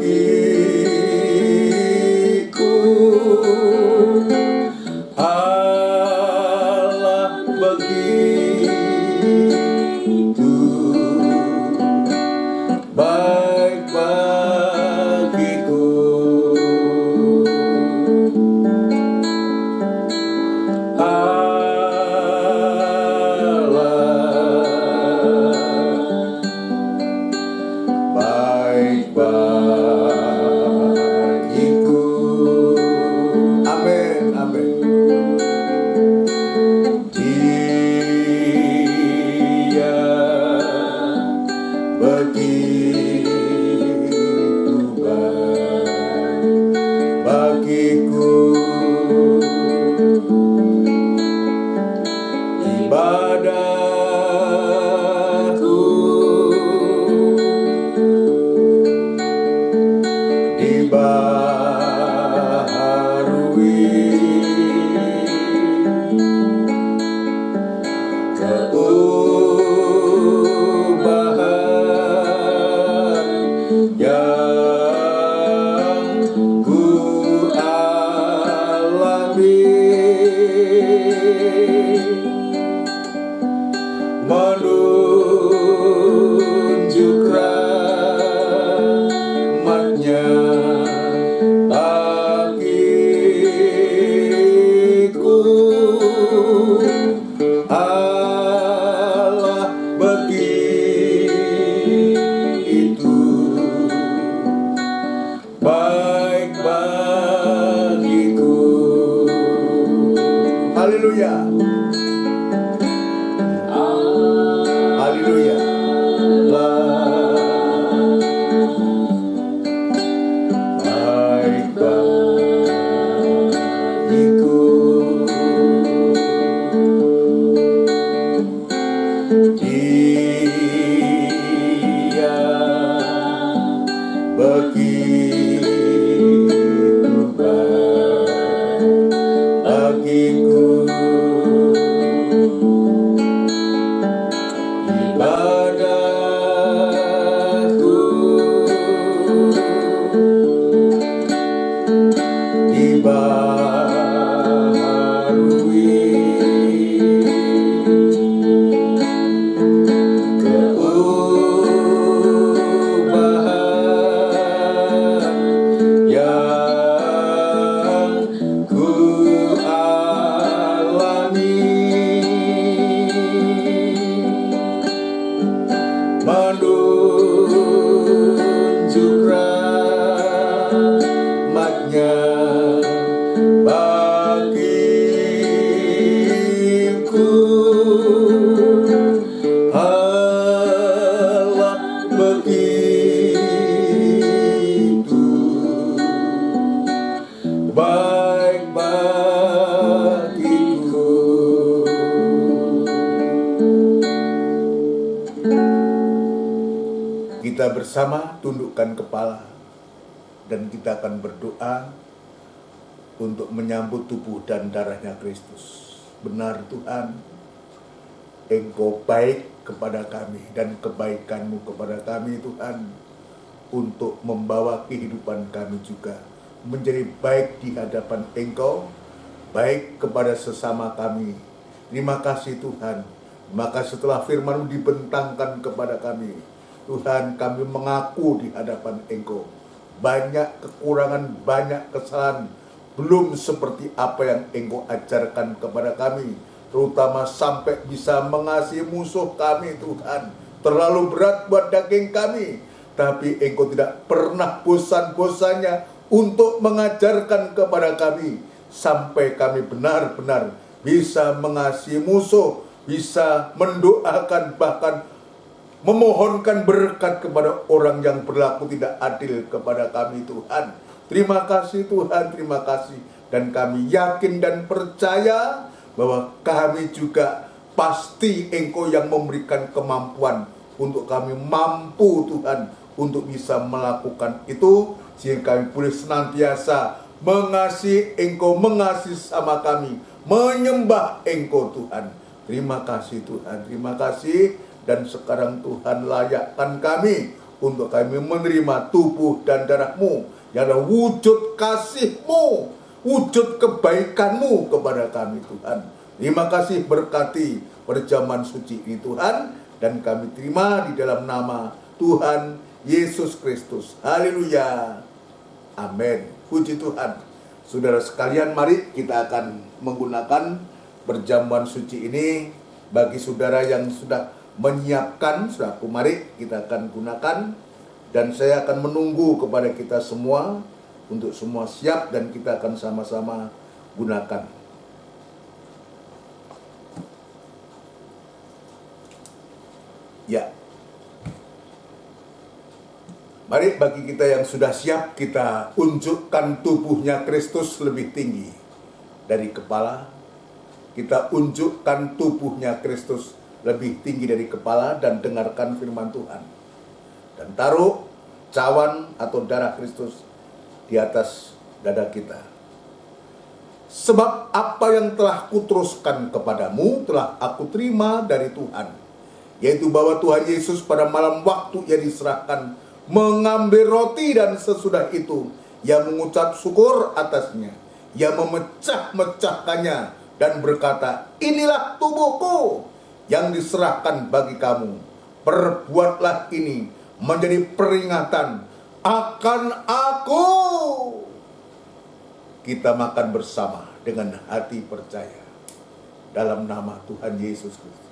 Allah begitu baik bagiku. Menunjuk rahmat-Nya bagiku. Allah begitu baik bagiku. Haleluya. Haleluya. Baik bagiku. Dia begitu baik bagiku. Ibadahku dibaharui. Perubahan yang ku alami. Menunjuk rahmat-Nya bagiku. Allah begitu baik bagiku. Kita bersama tundukkan kepala dan kita akan berdoa untuk menyambut tubuh dan darahnya Kristus. Benar Tuhan, Engkau baik kepada kami dan kebaikan-Mu kepada kami Tuhan, untuk membawa kehidupan kami juga menjadi baik di hadapan Engkau, baik kepada sesama kami. Terima kasih Tuhan. Maka setelah firman-Mu dibentangkan kepada kami, Tuhan, kami mengaku di hadapan Engkau banyak kekurangan, banyak kesalahan, belum seperti apa yang Engkau ajarkan kepada kami, terutama sampai bisa mengasihi musuh kami Tuhan. Terlalu berat buat daging kami, tapi Engkau tidak pernah bosan-bosannya untuk mengajarkan kepada kami, sampai kami benar-benar bisa mengasihi musuh, bisa mendoakan, bahkan memohonkan berkat kepada orang yang berlaku tidak adil kepada kami Tuhan. Terima kasih Tuhan, terima kasih. Dan kami yakin dan percaya bahwa kami juga pasti Engkau yang memberikan kemampuan untuk kami mampu Tuhan untuk bisa melakukan itu, sehingga kami boleh senantiasa mengasihi Engkau, mengasihi sama kami, menyembah Engkau Tuhan. Terima kasih Tuhan, terima kasih. Dan sekarang Tuhan layakkan kami untuk kami menerima tubuh dan darah-Mu yang adalah wujud kasih-Mu, wujud kebaikan-Mu kepada kami Tuhan. Terima kasih, berkati perjamuan suci ini Tuhan, dan kami terima di dalam nama Tuhan Yesus Kristus. Haleluya. Amin. Puji Tuhan. Saudara sekalian, mari kita akan menggunakan perjamuan suci ini. Bagi saudara yang sudah menyiapkan, saudaraku, mari kita akan gunakan. Dan saya akan menunggu kepada kita semua untuk semua siap, dan kita akan sama-sama gunakan. Ya. Mari bagi kita yang sudah siap, kita unjukkan tubuhnya Kristus lebih tinggi dari kepala. Kita unjukkan tubuhnya Kristus lebih tinggi dari kepala, dan dengarkan firman Tuhan. Dan taruh cawan atau darah Kristus di atas dada kita. Sebab apa yang telah kuteruskan kepadamu telah aku terima dari Tuhan, yaitu bahwa Tuhan Yesus pada malam waktu Ia diserahkan mengambil roti, dan sesudah itu Ia mengucap syukur atasnya. Ia memecah-mecahkannya dan berkata, "Inilah tubuhku yang diserahkan bagi kamu. Perbuatlah ini menjadi peringatan akan aku." Kita makan bersama dengan hati percaya dalam nama Tuhan Yesus Kristus.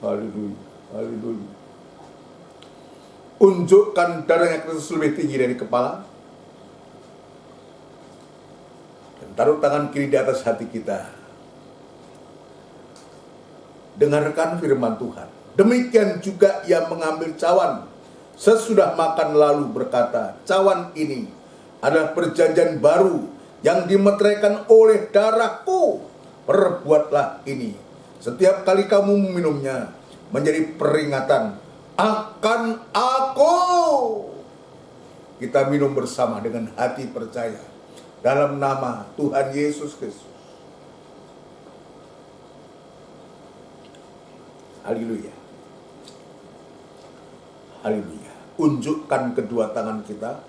Haleluya, haleluya. Unjukkan darahnya Kristus lebih tinggi dari kepala. Taruh tangan kiri di atas hati kita. Dengarkan firman Tuhan. Demikian juga Ia mengambil cawan sesudah makan lalu berkata, "Cawan ini adalah perjanjian baru yang dimeteraikan oleh darahku. Perbuatlah ini setiap kali kamu meminumnya menjadi peringatan akan aku." Kita minum bersama dengan hati percaya dalam nama Tuhan Yesus Kristus. Haleluya. Haleluya. Unjukkan kedua tangan kita.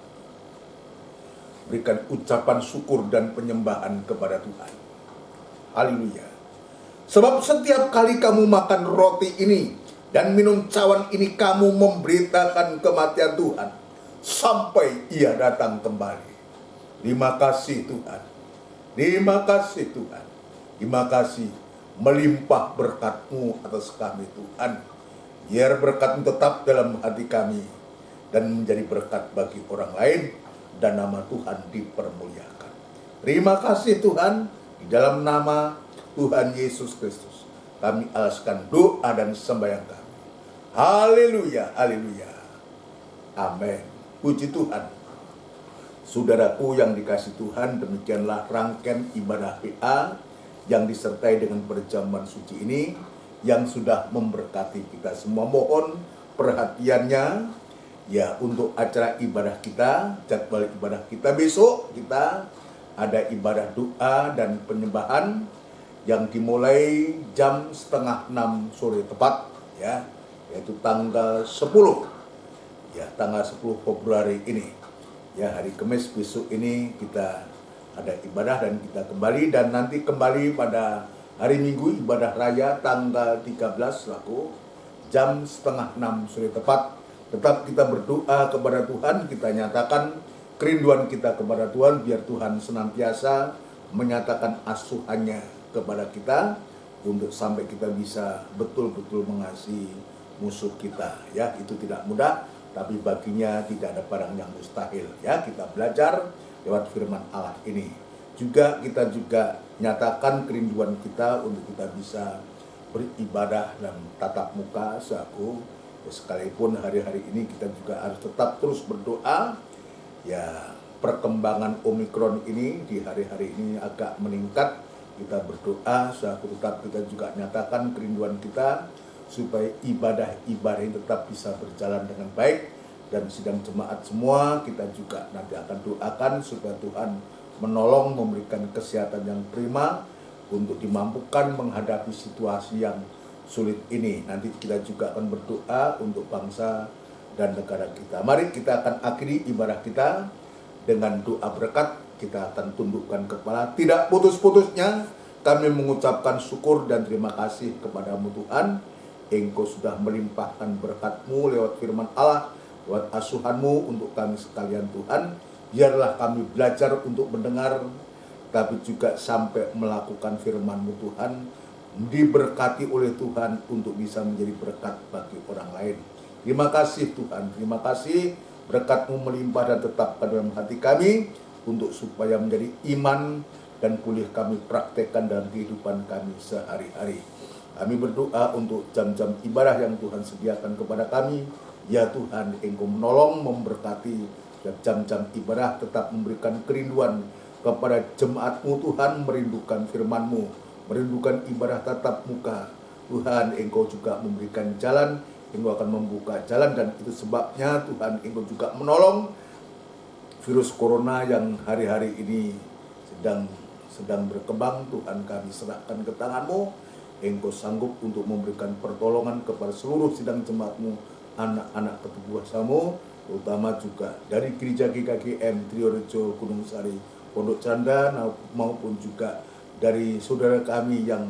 Berikan ucapan syukur dan penyembahan kepada Tuhan. Haleluya. Sebab setiap kali kamu makan roti ini dan minum cawan ini, kamu memberitakan kematian Tuhan sampai Ia datang kembali. Terima kasih Tuhan. Terima kasih Tuhan. Terima kasih melimpah berkat-Mu atas kami Tuhan. Biar berkat-Mu tetap dalam hati kami dan menjadi berkat bagi orang lain, dan nama Tuhan dipermuliakan. Terima kasih Tuhan. Di dalam nama Tuhan Yesus Kristus kami alaskan doa dan sembahyang kami. Haleluya, haleluya. Amin. Puji Tuhan. Saudaraku yang dikasih Tuhan, demikianlah rangkaian ibadah PA yang disertai dengan perjamuan suci ini yang sudah memberkati kita semua. Mohon perhatiannya ya untuk acara ibadah kita, jadwal ibadah kita besok. Kita ada ibadah doa dan penyembahan yang dimulai jam 5:30 sore tepat ya, yaitu tanggal 10 ya, tanggal 10 Februari ini. Ya, hari Kamis besok ini kita ada ibadah dan kita kembali, dan nanti kembali pada hari Minggu ibadah raya tanggal 13 laku jam 5:30 sore tepat. Tetap kita berdoa kepada Tuhan, kita nyatakan kerinduan kita kepada Tuhan, biar Tuhan senantiasa menyatakan asuhannya kepada kita untuk sampai kita bisa betul-betul mengasihi musuh kita. Ya, itu tidak mudah, tapi baginya tidak ada barang yang mustahil. Ya, kita belajar lewat firman Allah ini. Juga kita nyatakan kerinduan kita untuk kita bisa beribadah dan tatap muka saku. Sekalipun hari-hari ini kita juga harus tetap terus berdoa. Ya, perkembangan Omikron ini di hari-hari ini agak meningkat. Kita berdoa saku, tetap kita juga nyatakan kerinduan kita supaya ibadah-ibadah ini tetap bisa berjalan dengan baik. Dan sidang jemaat semua kita juga nanti akan doakan supaya Tuhan menolong, memberikan kesehatan yang prima untuk dimampukan menghadapi situasi yang sulit ini. Nanti kita juga akan berdoa untuk bangsa dan negara kita. Mari kita akan akhiri ibadah kita dengan doa berkat. Kita akan tundukkan kepala. Tidak putus-putusnya kami mengucapkan syukur dan terima kasih kepadamu Tuhan. Engkau sudah melimpahkan berkat-Mu lewat firman Allah, lewat asuhan-Mu untuk kami sekalian Tuhan. Biarlah kami belajar untuk mendengar, tapi juga sampai melakukan firman-Mu Tuhan, diberkati oleh Tuhan untuk bisa menjadi berkat bagi orang lain. Terima kasih Tuhan, terima kasih berkat-Mu melimpah dan tetapkan dalam hati kami, untuk supaya menjadi iman dan boleh kami praktekkan dalam kehidupan kami sehari-hari. Kami berdoa untuk jam-jam ibadah yang Tuhan sediakan kepada kami. Ya Tuhan, Engkau menolong, memberkati jam-jam ibadah, tetap memberikan kerinduan kepada jemaat-Mu Tuhan, merindukan firman-Mu, merindukan ibadah tatap muka. Tuhan, Engkau juga memberikan jalan, Engkau akan membuka jalan, dan itu sebabnya Tuhan, Engkau juga menolong virus corona yang hari-hari ini sedang berkembang. Tuhan, kami serahkan ke tangan-Mu. Engkau sanggup untuk memberikan pertolongan kepada seluruh sidang jemaat-Mu, anak-anak ketubuh-Mu, terutama juga dari Gereja GKGM Triorejo Gunung Sari Pondok Canda, maupun juga dari saudara kami yang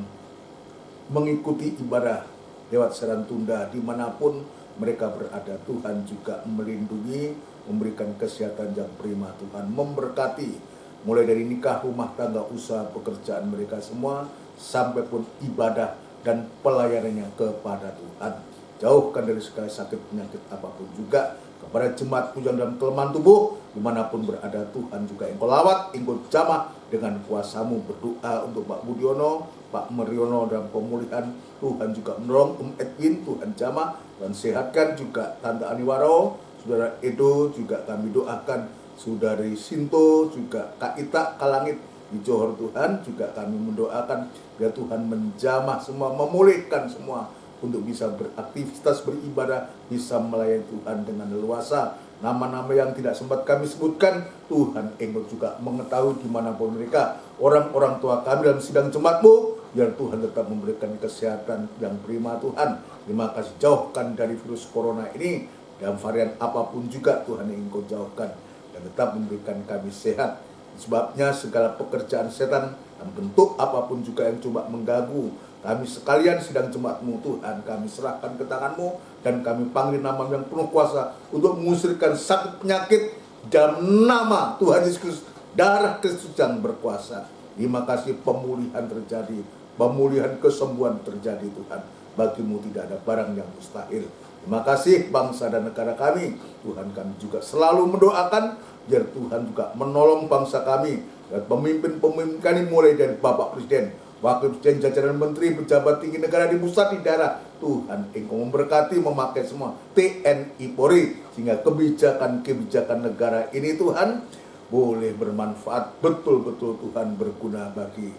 mengikuti ibadah lewat siaran tunda dimanapun mereka berada. Tuhan juga melindungi, memberikan kesehatan yang prima. Tuhan memberkati mulai dari nikah, rumah tangga, usaha, pekerjaan mereka semua, sampai pun ibadah dan pelayanannya kepada Tuhan. Jauhkan dari segala sakit penyakit apapun juga. Kepada jemaat-Mu yang dalam kelemahan tubuh, dimanapun berada, Tuhan juga Engkau lawat, Engkau jamah dengan kuasa-Mu. Berdoa untuk Pak Budiono, Pak Meriono dalam pemulihan. Tuhan juga menolong Edwin, Tuhan jamah dan sehatkan juga Tante Aniwaro, Saudara Edo juga kami doakan, Saudari Sinto, juga Kak Ita Kalangit di Johor. Tuhan juga kami mendoakan biar Tuhan menjamah semua, memulihkan semua untuk bisa beraktivitas beribadah, bisa melayani Tuhan dengan leluasa. Nama-nama yang tidak sempat kami sebutkan, Tuhan Engkau juga mengetahui dimanapun mereka, orang-orang tua kami dalam sidang jemaat-Mu, biar Tuhan tetap memberikan kesehatan yang prima. Tuhan, terima kasih, jauhkan dari virus corona ini, dan varian apapun juga Tuhan yang Engkau jauhkan, dan tetap memberikan kami sehat. Sebabnya segala pekerjaan setan dan bentuk apapun juga yang coba mengganggu kami sekalian sidang jemaat-Mu Tuhan, kami serahkan ke tangan-Mu, dan kami panggil nama yang penuh kuasa untuk mengusirkan sakit penyakit dalam nama Tuhan Yesus Kristus, darah Kristus yang berkuasa. Terima kasih, pemulihan terjadi, pemulihan kesembuhan terjadi Tuhan. Bagi-Mu tidak ada barang yang mustahil. Terima kasih bangsa dan negara kami. Tuhan, kami juga selalu mendoakan biar Tuhan juga menolong bangsa kami dan pemimpin-pemimpin kami, mulai dari Bapak Presiden, Wakil Presiden, jajaran Menteri, pejabat tinggi negara di pusat, di daerah. Tuhan, Engkau memberkati, memakai semua TNI Polri, sehingga kebijakan-kebijakan negara ini Tuhan boleh bermanfaat, betul-betul Tuhan berguna bagi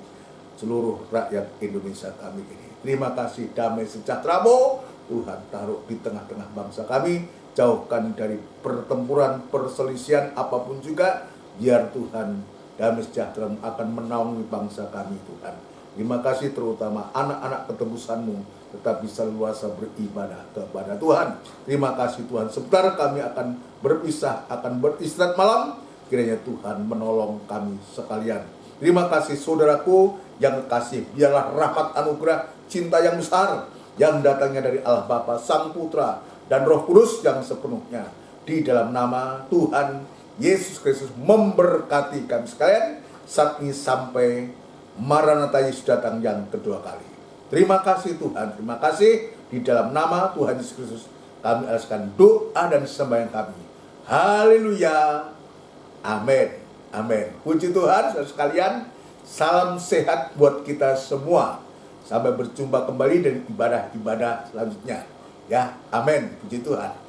seluruh rakyat Indonesia kami ini. Terima kasih, damai sejahtera-Mu Tuhan taruh di tengah-tengah bangsa kami. Jauhkan dari pertempuran, perselisihan apapun juga, biar Tuhan damai sejahtera akan menaungi bangsa kami Tuhan. Terima kasih, terutama anak-anak ketebusan-Mu tetap bisa luasa beribadah kepada Tuhan. Terima kasih Tuhan. Sebentar kami akan berpisah, akan beristirahat malam. Kiranya Tuhan menolong kami sekalian. Terima kasih saudaraku yang kekasih. Biarlah rahmat anugerah cinta yang besar yang datangnya dari Allah Bapa, Sang Putra, dan Roh Kudus yang sepenuhnya. Di dalam nama Tuhan Yesus Kristus memberkati kami sekalian saat ini sampai Maranatha Yesus datang yang kedua kali. Terima kasih Tuhan, terima kasih. Di dalam nama Tuhan Yesus Kristus kami alaskan doa dan sembahyang kami. Haleluya. Amin. Amin. Puji Tuhan, saudara sekalian. Salam sehat buat kita semua. Sampai berjumpa kembali dari ibadah-ibadah selanjutnya. Ya, amin. Puji Tuhan.